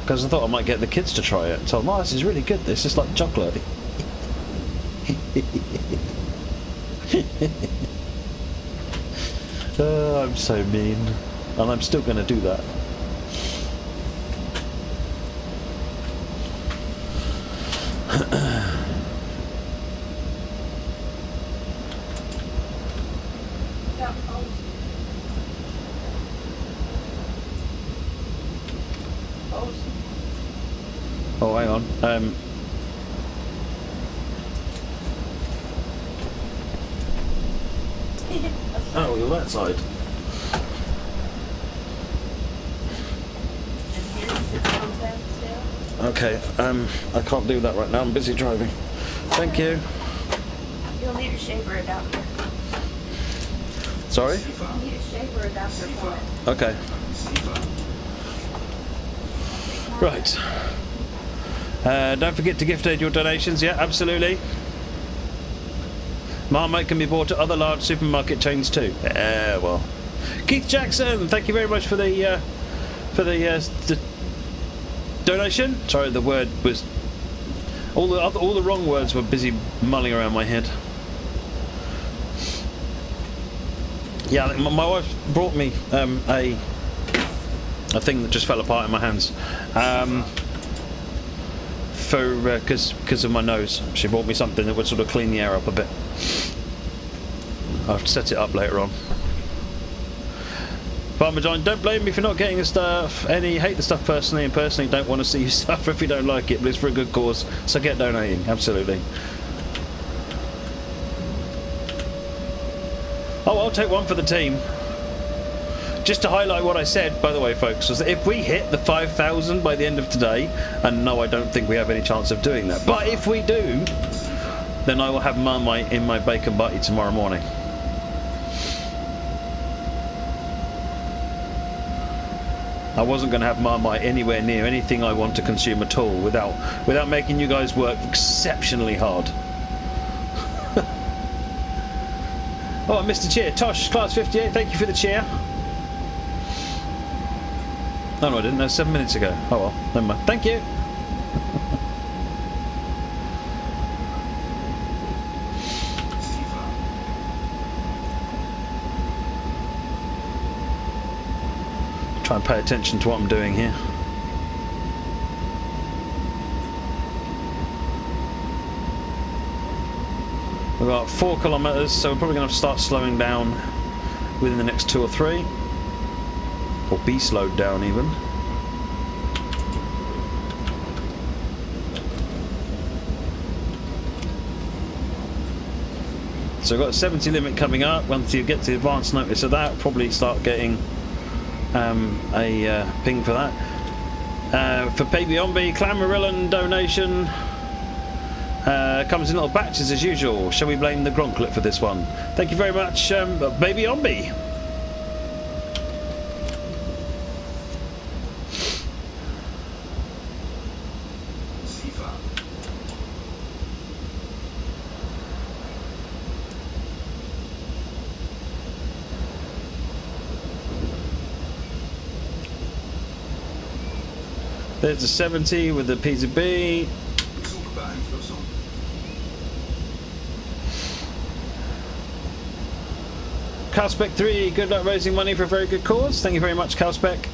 Because I thought I might get the kids to try it. So, oh, this is really good. This is like chocolate. Oh, I'm so mean. And I'm still going to do that. Oh, hang on. Oh, you're that side. Okay, I can't do that right now. I'm busy driving. Thank you. You'll need a shaper adapter. Sorry? You'll need a shaper adapter for it. Okay. Right. Don't forget to gift aid your donations. Yeah, absolutely. Marmite can be bought at other large supermarket chains too. Well. Keith Jackson, thank you very much for the donation. Sorry, the word was all the wrong words were busy mulling around my head. Yeah, my wife brought me a thing that just fell apart in my hands. Because of my nose, she bought me something that would sort of clean the air up a bit. I'll set it up later on. Parmesan, don't blame me for not getting the stuff. Hate the stuff personally, and personally don't want to see you suffer if you don't like it, but it's for a good cause, so get donating, absolutely. Oh, I'll take one for the team. Just to highlight what I said, by the way, folks, was that if we hit the 5,000 by the end of today, and no, I don't think we have any chance of doing that, but if we do, then I will have Marmite in my bacon butty tomorrow morning. I wasn't going to have Marmite anywhere near anything I want to consume at all without making you guys work exceptionally hard. Oh, Mr. Cheer. Tosh, class 58, thank you for the cheer. Oh no, I didn't know, 7 minutes ago. Oh well, never mind. Thank you. Try and pay attention to what I'm doing here. We've got 4 kilometers, so we're probably going to start slowing down within the next 2 or 3. Or be slowed down even. So we've got a 70 limit coming up. Once you get to the advance notice of that, probably start getting a ping for that. For Baby Ombi, Clamarillan donation comes in little batches as usual. Shall we blame the Gronklet for this one? Thank you very much, Baby Ombi. There's the 70 with the PZB. Calspec 3, good luck raising money for a very good cause. Thank you very much, Calspec.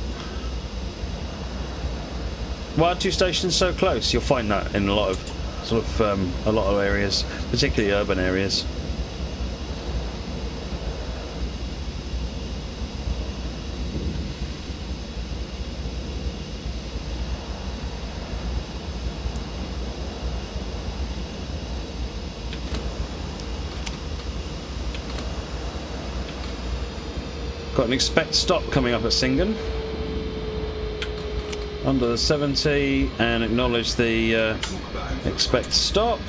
Why are 2 stations so close? You'll find that in a lot of a lot of areas, particularly urban areas. Got an expect stop coming up at Singen. Under the 70 and acknowledge the expect stop.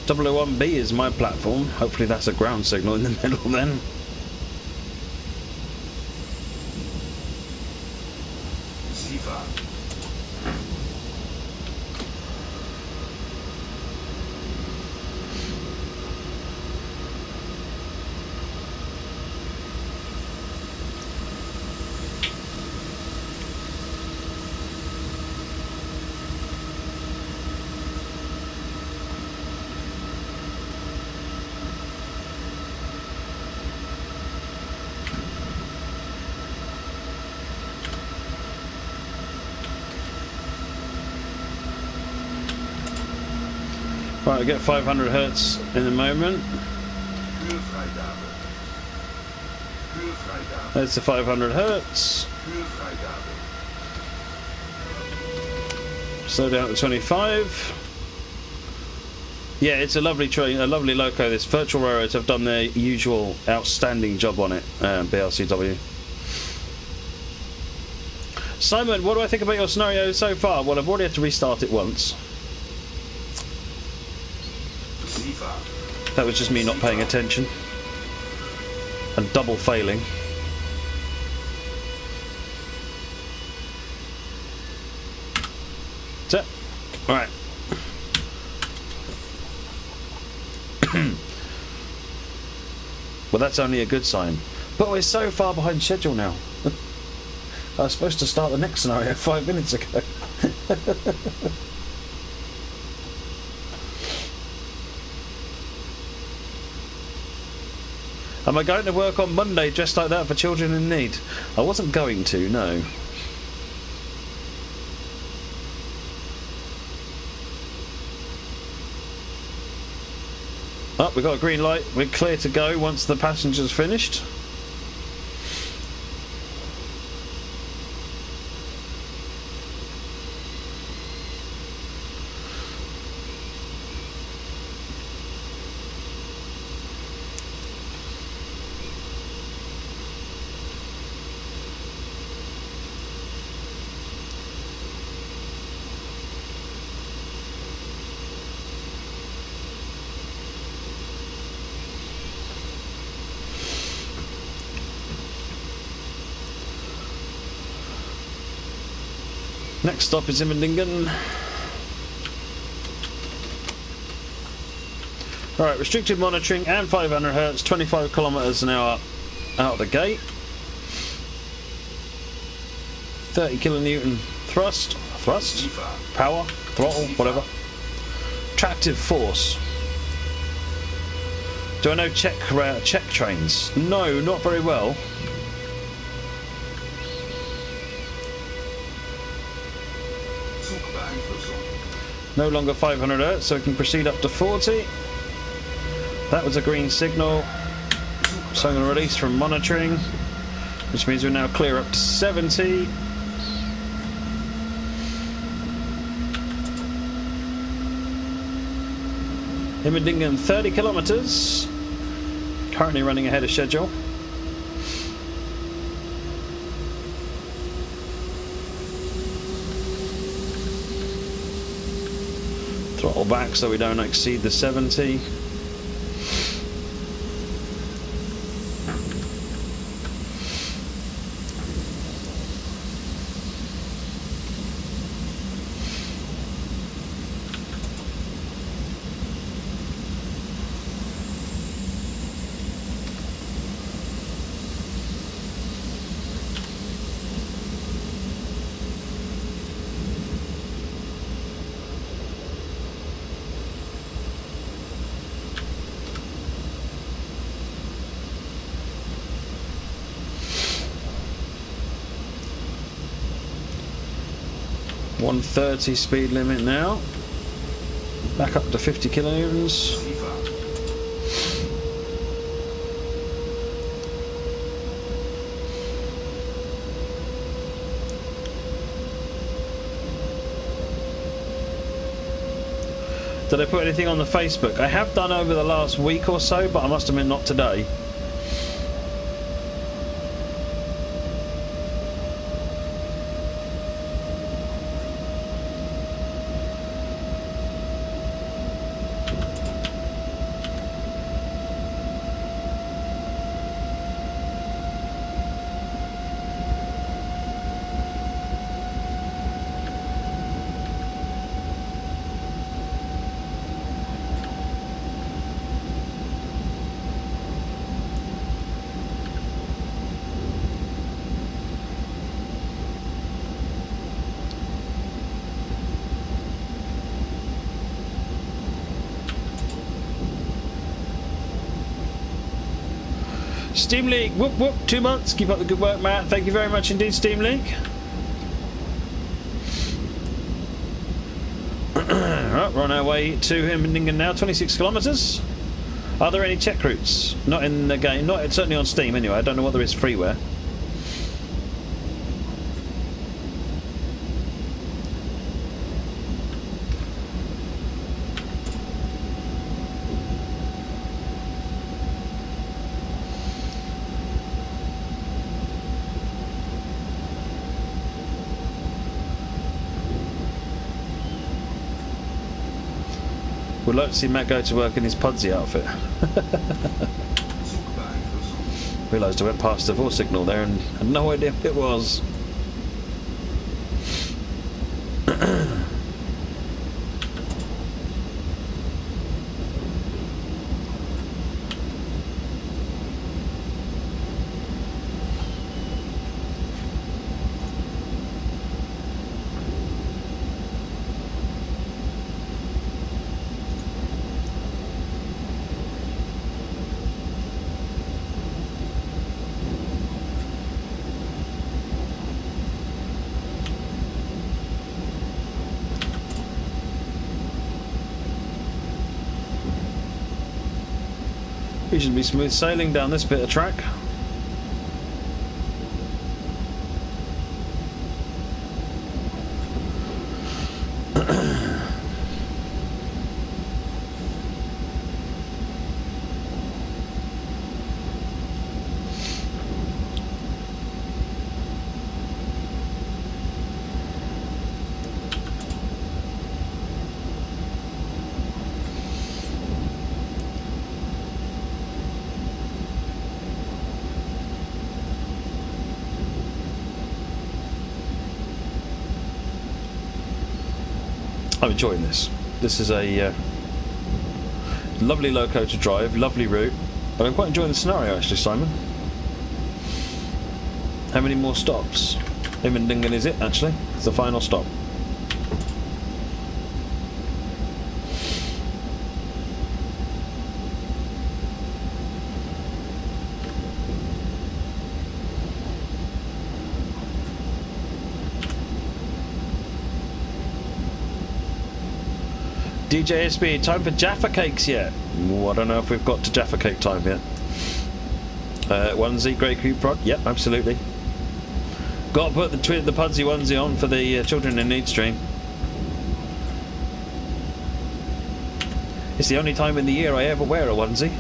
.001B is my platform. Hopefully that's a ground signal in the middle then. Right, we get 500 hertz in a moment. There's the 500 hertz. Slow down to 25. Yeah, it's a lovely train, a lovely loco. This Virtual Railroads have done their usual outstanding job on it. BRCW. Simon, what do I think about your scenario so far? Well, I've already had to restart it once. That was just me not paying attention and double failing. That's it. All right. Well, that's only a good sign. But we're so far behind schedule now. I was supposed to start the next scenario 5 minutes ago. Am I going to work on Monday dressed like that for children in need? I wasn't going to, no. Oh, we've got a green light. We're clear to go once the passenger's finished. Next stop is Immendingen. Alright, restricted monitoring and 500 Hz, 25 kilometers an hour out of the gate. 30 kilonewton thrust, power, throttle, whatever. Tractive force. Do I know Czech trains? No, not very well. No longer 500 Hz, so we can proceed up to 40. That was a green signal, so I'm going to release from monitoring, which means we're now clear up to 70. Immendingen 30 kilometers, currently running ahead of schedule. Throttle back so we don't exceed the 70. .130 speed limit now. Back up to 50 kilonewtons. Did I put anything on the Facebook? I have done over the last week or so, but I must admit not today. Steam League, whoop whoop, 2 months. Keep up the good work, Matt. Thank you very much indeed, Steam League. Right, we're on our way to Immendingen now, 26 kilometers. Are there any Czech routes? Not in the game, not certainly on Steam anyway. I don't know what there is freeware. Would like to see Matt go to work in his Pudsey outfit. Realised I went past the divorce signal there and had no idea what it was. Reasonably smooth sailing down this bit of track. I'm enjoying this. This is a lovely loco to drive, lovely route, but I'm quite enjoying the scenario actually, Simon. How many more stops? Emden is it actually? It's the final stop. DJ SB, time for Jaffa cakes yet? Ooh, I don't know if we've got to Jaffa cake time yet. Onesie, Grey Cube Prod? Yep, absolutely. Got to put the Pudsey onesie on for the Children in Need stream. It's the only time in the year I ever wear a onesie.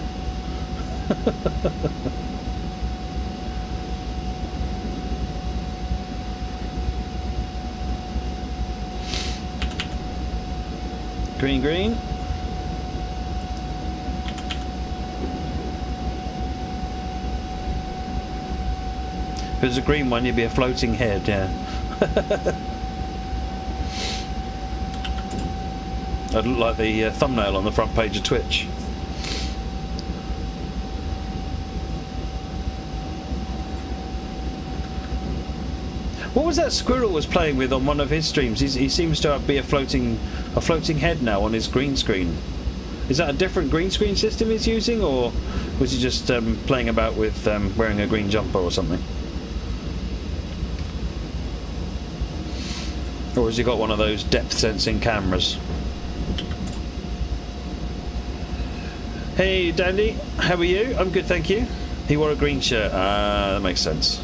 Green, green. If it was a green one, you'd be a floating head, yeah. I'd look like the thumbnail on the front page of Twitch. What was that Squirrel was playing with on one of his streams? He seems to be a floating head now on his green screen. Is that a different green screen system he's using, or was he just playing about with wearing a green jumper or something? Or has he got one of those depth sensing cameras? Hey Dandy, how are you? I'm good, thank you. He wore a green shirt. That makes sense.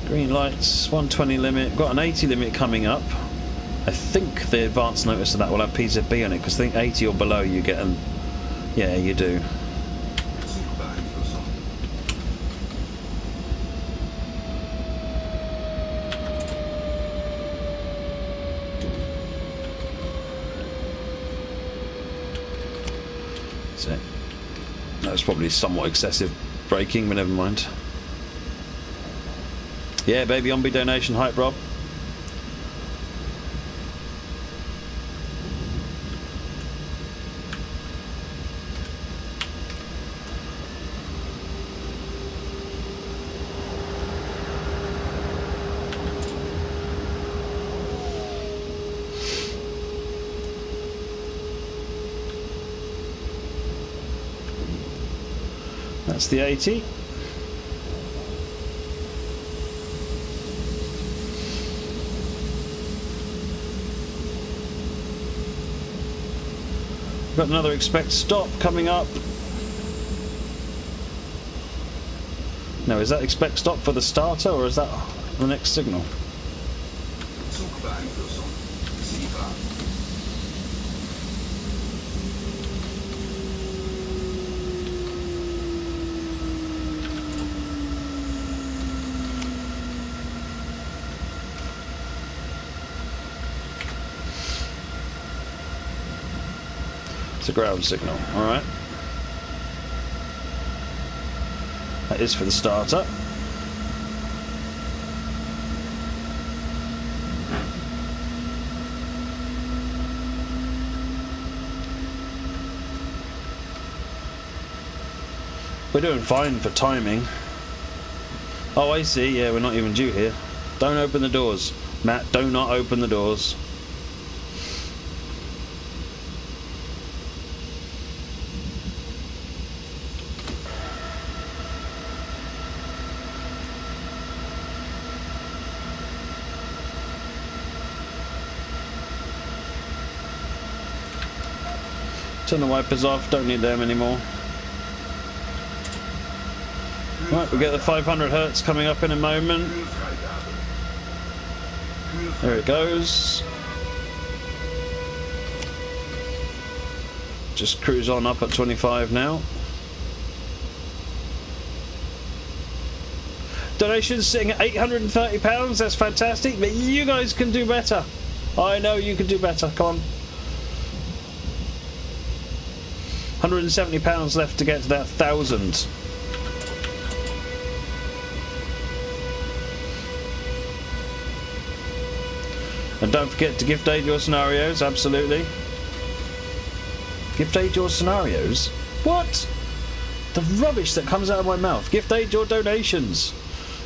Green lights, 120 limit, got an 80 limit coming up. I think the advance notice of that will have PZB on it, because I think 80 or below you get an... Yeah, you do. That's it. That was probably somewhat excessive braking, but never mind. Yeah, baby Ombi donation, hype Rob. That's the 80. Got another expect stop coming up. Now, is that expect stop for the starter, or is that the next signal? It's a ground signal, alright. That is for the starter. We're doing fine for timing. Oh, I see, yeah, we're not even due here. Don't open the doors. Matt, do not open the doors. Turn the wipers off, don't need them anymore. Right, we get the 500 hertz coming up in a moment. There it goes. Just cruise on up at 25 now. Donations sitting at £830, that's fantastic, but you guys can do better. I know you can do better, come on. £170 left to get to that 1,000. And don't forget to gift aid your scenarios, absolutely. Gift aid your scenarios? What? The rubbish that comes out of my mouth. Gift aid your donations.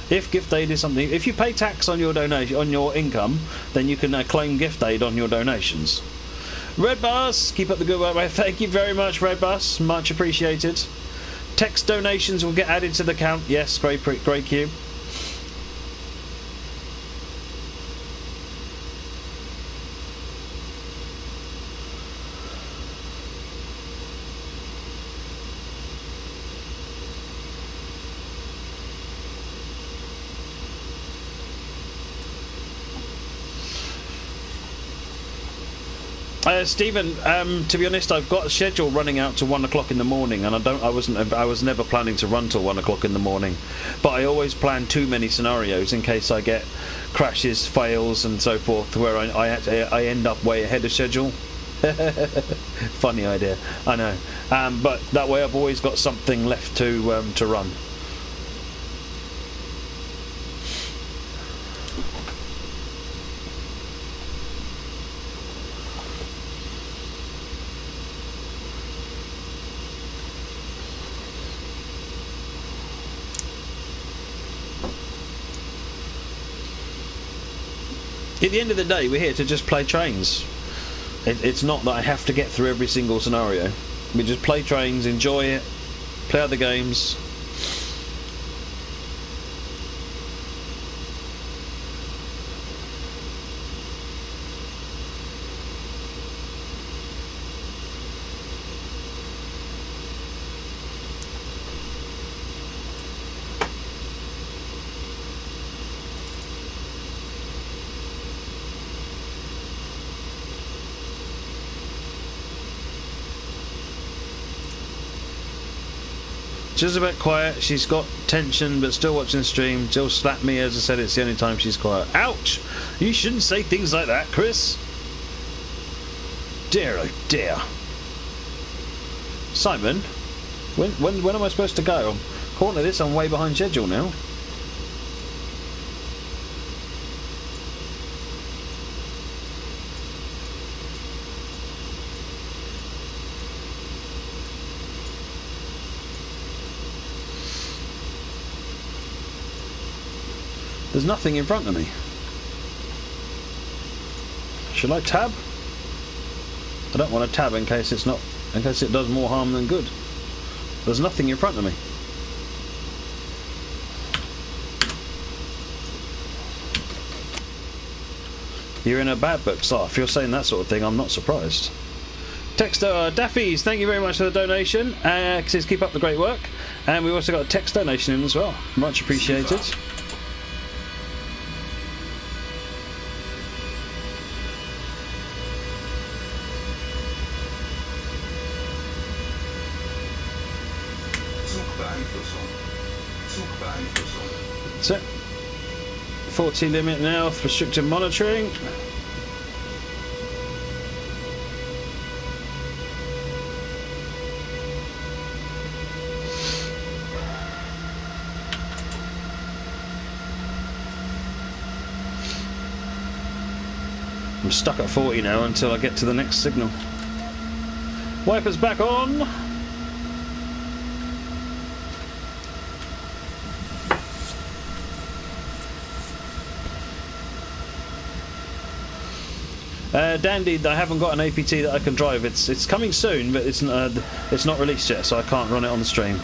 If gift aid is something, if you pay tax on your donation, on your income, then you can claim gift aid on your donations. Red Bus, keep up the good work, mate. Thank you very much, Red Bus. Much appreciated. Text donations will get added to the count. Yes, great cue. Stephen, to be honest, I've got a schedule running out to 1 o'clock in the morning, and I was never planning to run till 1 o'clock in the morning, but I always plan too many scenarios in case I get crashes, fails, and so forth, where I end up way ahead of schedule. Funny idea, I know, but that way I've always got something left to run. At the end of the day, we're here to just play trains. It's not that I have to get through every single scenario. We just play trains, enjoy it, play other games. She's a bit quiet. She's got tension, but still watching the stream. Jill slapped me, as I said. It's the only time she's quiet. Ouch! You shouldn't say things like that, Chris. Dear, oh dear. Simon, when am I supposed to go? According to this, I'm way behind schedule now. There's nothing in front of me. Should I tab? I don't want to tab in case it does more harm than good. There's nothing in front of me. You're in a bad book, so if you're saying that sort of thing, I'm not surprised. Texter Daffy's, thank you very much for the donation. Says keep up the great work. And we also got a text donation in as well. Much appreciated. So, 40 limit now, restricted monitoring. I'm stuck at 40 now until I get to the next signal. Wipers back on. Dandy, I haven't got an APT that I can drive. It's coming soon, but it's not released yet, so I can't run it on the stream.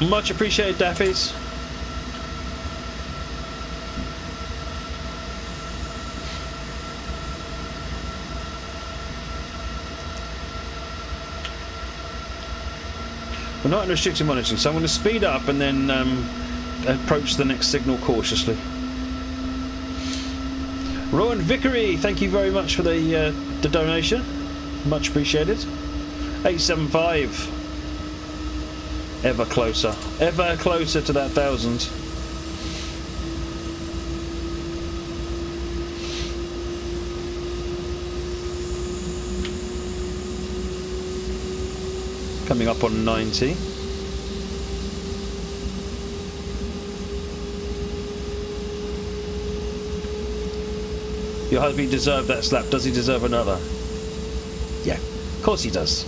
Much appreciated, Daffys. We're not in restricted monitoring, so I'm going to speed up and then approach the next signal cautiously. Rowan Vickery, thank you very much for the donation. Much appreciated. 875. Ever closer to that 1,000. Coming up on 90. Your husband deserved that slap. Does he deserve another? Yeah, of course he does.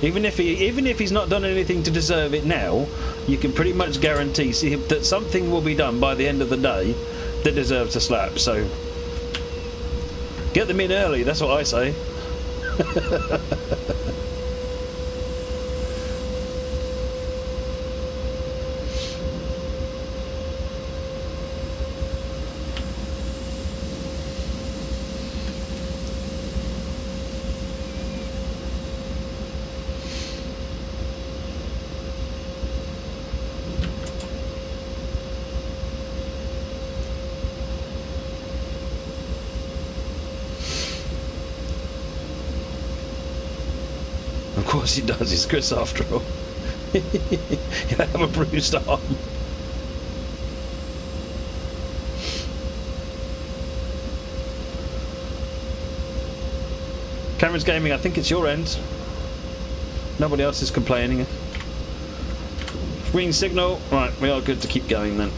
Even if he's not done anything to deserve it now, you can pretty much guarantee that something will be done by the end of the day that deserves a slap. So get them in early. That's what I say. Of course he does, he's Chris after all. You have a bruised arm. Cameron's gaming, I think it's your end. Nobody else is complaining. Green signal. Right, we are good to keep going then.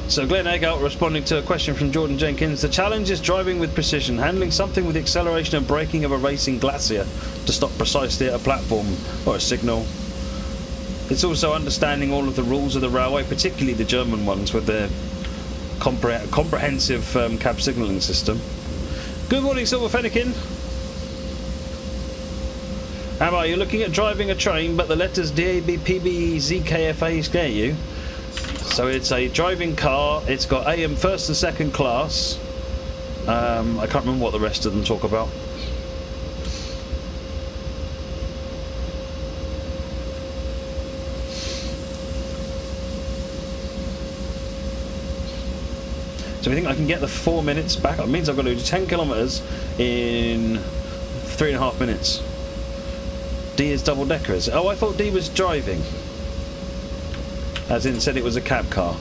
So Glenn Eggout responding to a question from Jordan Jenkins. The challenge is driving with precision, handling something with the acceleration and braking of a racing glacier to stop precisely at a platform or a signal. It's also understanding all of the rules of the railway, particularly the German ones with their comprehensive cab signalling system. Good morning, Silver Fennekin. How are you? Looking at driving a train, but the letters DAB, PB, ZKFA scare you? So it's a driving car. It's got AM first and second class. I can't remember what the rest of them talk about. So I think I can get the 4 minutes back. That means I've got to do 10 kilometres in 3.5 minutes. D is double deckers. Oh, I thought D was driving. As in, said it was a cab car.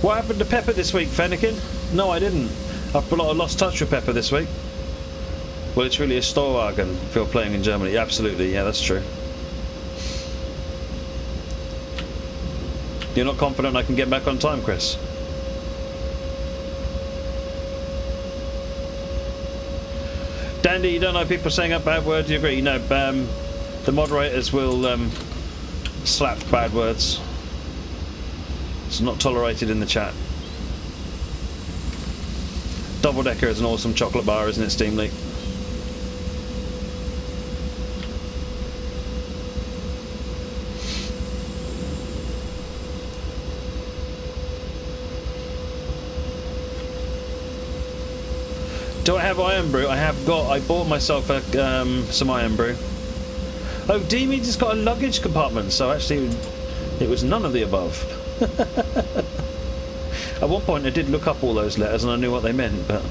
What happened to Pepper this week, Fennekin? No, I didn't. I've lost touch with Pepper this week. Well, it's really a Storwagen if you're playing in Germany. Absolutely, yeah, that's true. You're not confident I can get back on time, Chris? Dandy, you don't know people saying a bad word, do you agree? No, the moderators will slap bad words. It's not tolerated in the chat. Double Decker is an awesome chocolate bar, isn't it, Steam Leak? Do I have Iron Brew? I have got. I bought myself some Iron Brew. Oh, D-Mead has got a luggage compartment, so actually it was none of the above. At one point I did look up all those letters and I knew what they meant, but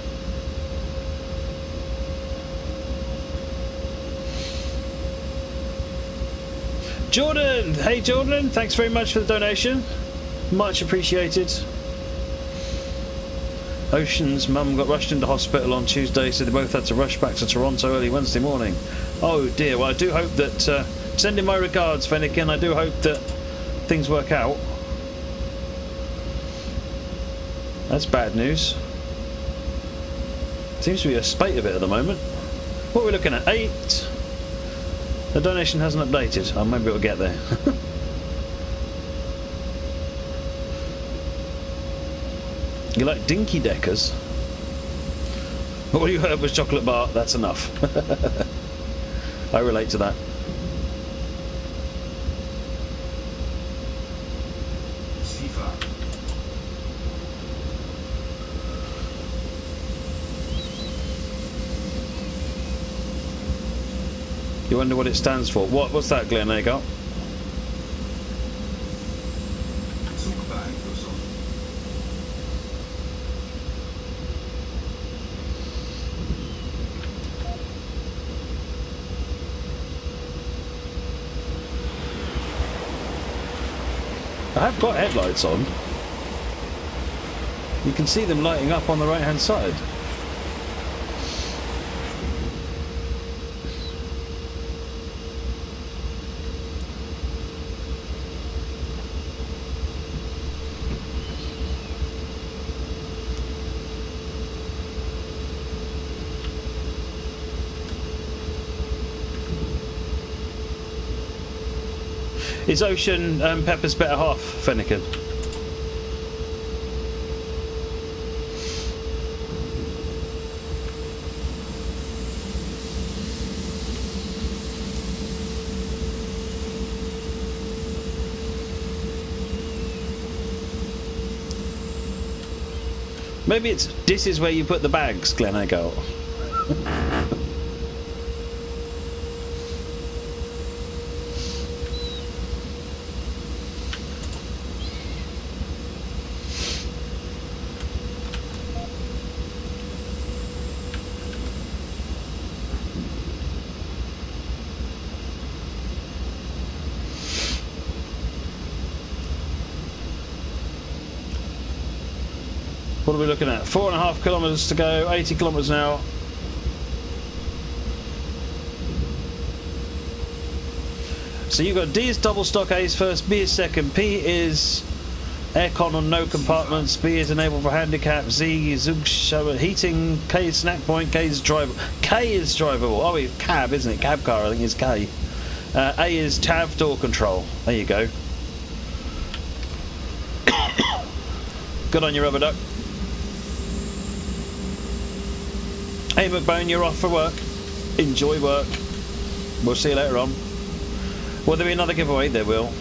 Jordan! Hey Jordan, thanks very much for the donation. Much appreciated. Ocean's mum got rushed into hospital on Tuesday, so they both had to rush back to Toronto early Wednesday morning. Oh dear, well I do hope that, send in my regards, Fennekin, I do hope that things work out. That's bad news. Seems to be a spate of it at the moment. What are we looking at? 8, The donation hasn't updated. Oh, maybe it'll get there. You like dinky deckers? All you heard was chocolate bar. That's enough. I relate to that. You wonder what it stands for. What's that, Glenn? There you go. I have got headlights on. You can see them lighting up on the right hand side. Is Ocean Pepper's better half, Fennekin? Maybe it's this is where you put the bags, Glen Eagle. What are we looking at? 4.5 kilometres to go, 80 kilometres an hour. So you've got D is double stock, A is first, B is second, P is aircon on no compartments, B is enabled for handicap, Z is shower heating, K is snack point, K is drivable. K is drivable. Oh, it's cab, isn't it? Cab car, I think it's K. A is TAV door control. There you go. Good on you, rubber duck. Hey McBone, you're off for work. Enjoy work. We'll see you later on. Will there be another giveaway? There will.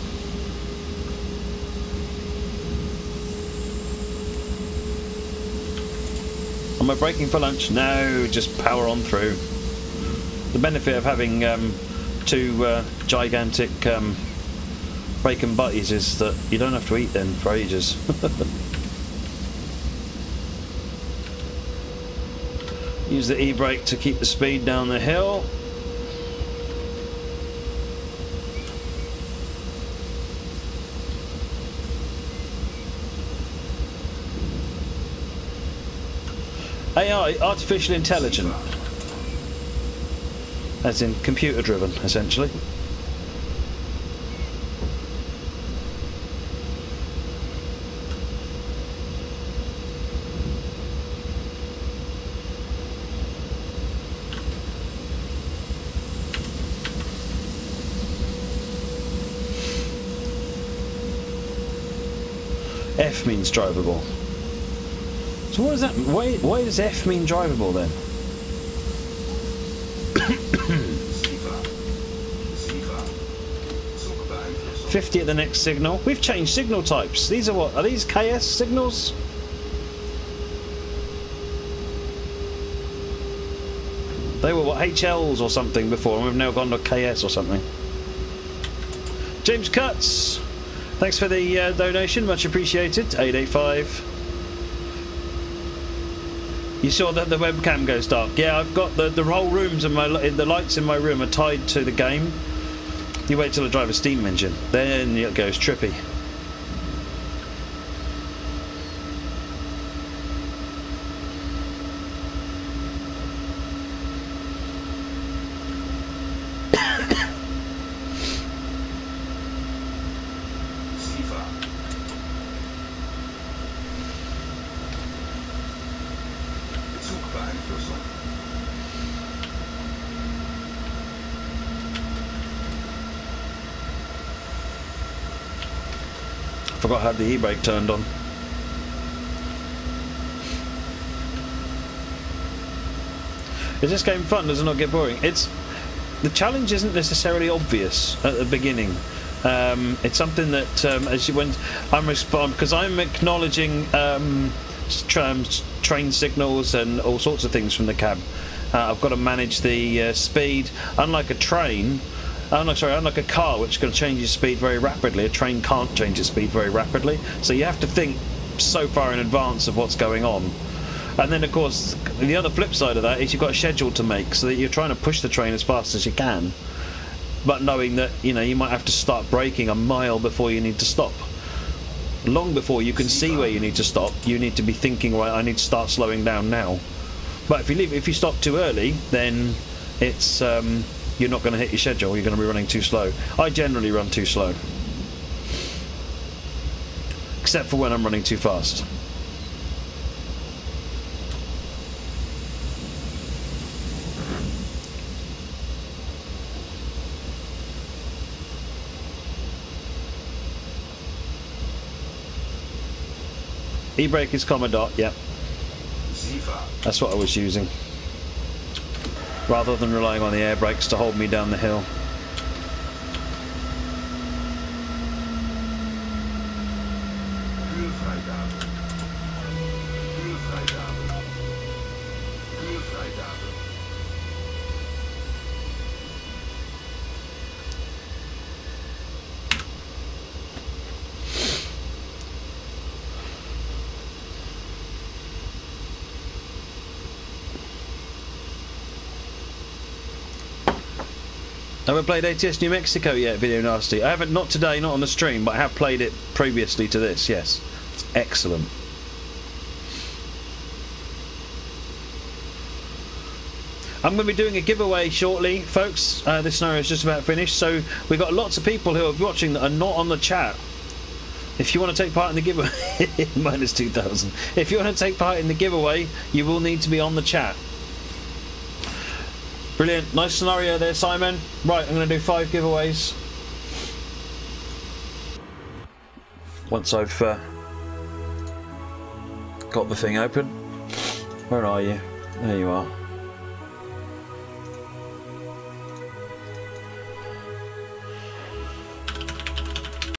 Am I breaking for lunch? No, just power on through. The benefit of having two gigantic bacon butties is that you don't have to eat them for ages. Use the e-brake to keep the speed down the hill. AI, artificial intelligence. As in computer driven, essentially. F means drivable. So what is that? Why does F mean drivable then? 50 at the next signal. We've changed signal types. These are what? Are these KS signals? They were what, HLs or something before, and we've now gone to KS or something. James Cutts, thanks for the donation, much appreciated. 885. You saw that the webcam goes dark. Yeah, I've got the whole rooms and the lights in my room are tied to the game. You wait till I drive a steam engine, then it goes trippy. Forgot I had the e-brake turned on. Is this game fun? Does it not get boring? The challenge isn't necessarily obvious at the beginning. It's something that because I'm acknowledging train signals and all sorts of things from the cab. I've got to manage the speed. Unlike a train, unlike a car, which can change your speed very rapidly, a train can't change its speed very rapidly. So you have to think so far in advance of what's going on. And then, of course, the other flip side of that is you've got a schedule to make, so that you're trying to push the train as fast as you can, but knowing that, you know, you might have to start braking a mile before you need to stop. Long before you can see where you need to stop, you need to be thinking, right, I need to start slowing down now. But if you stop too early, then it's you're not going to hit your schedule. You're going to be running too slow. I generally run too slow, except for when I'm running too fast. E-brake is Commodore, yeah. That's what I was using. Rather than relying on the air brakes to hold me down the hill. Have I played ATS New Mexico yet, Video Nasty? I haven't, not today, not on the stream, but I have played it previously to this, yes. It's excellent. I'm going to be doing a giveaway shortly, folks. This scenario is just about finished, so we've got lots of people who are watching that are not on the chat. If you want to take part in the giveaway, minus 2,000. If you want to take part in the giveaway, you will need to be on the chat. Brilliant, nice scenario there, Simon. Right, I'm going to do 5 giveaways. Once I've got the thing open. Where are you? There you are.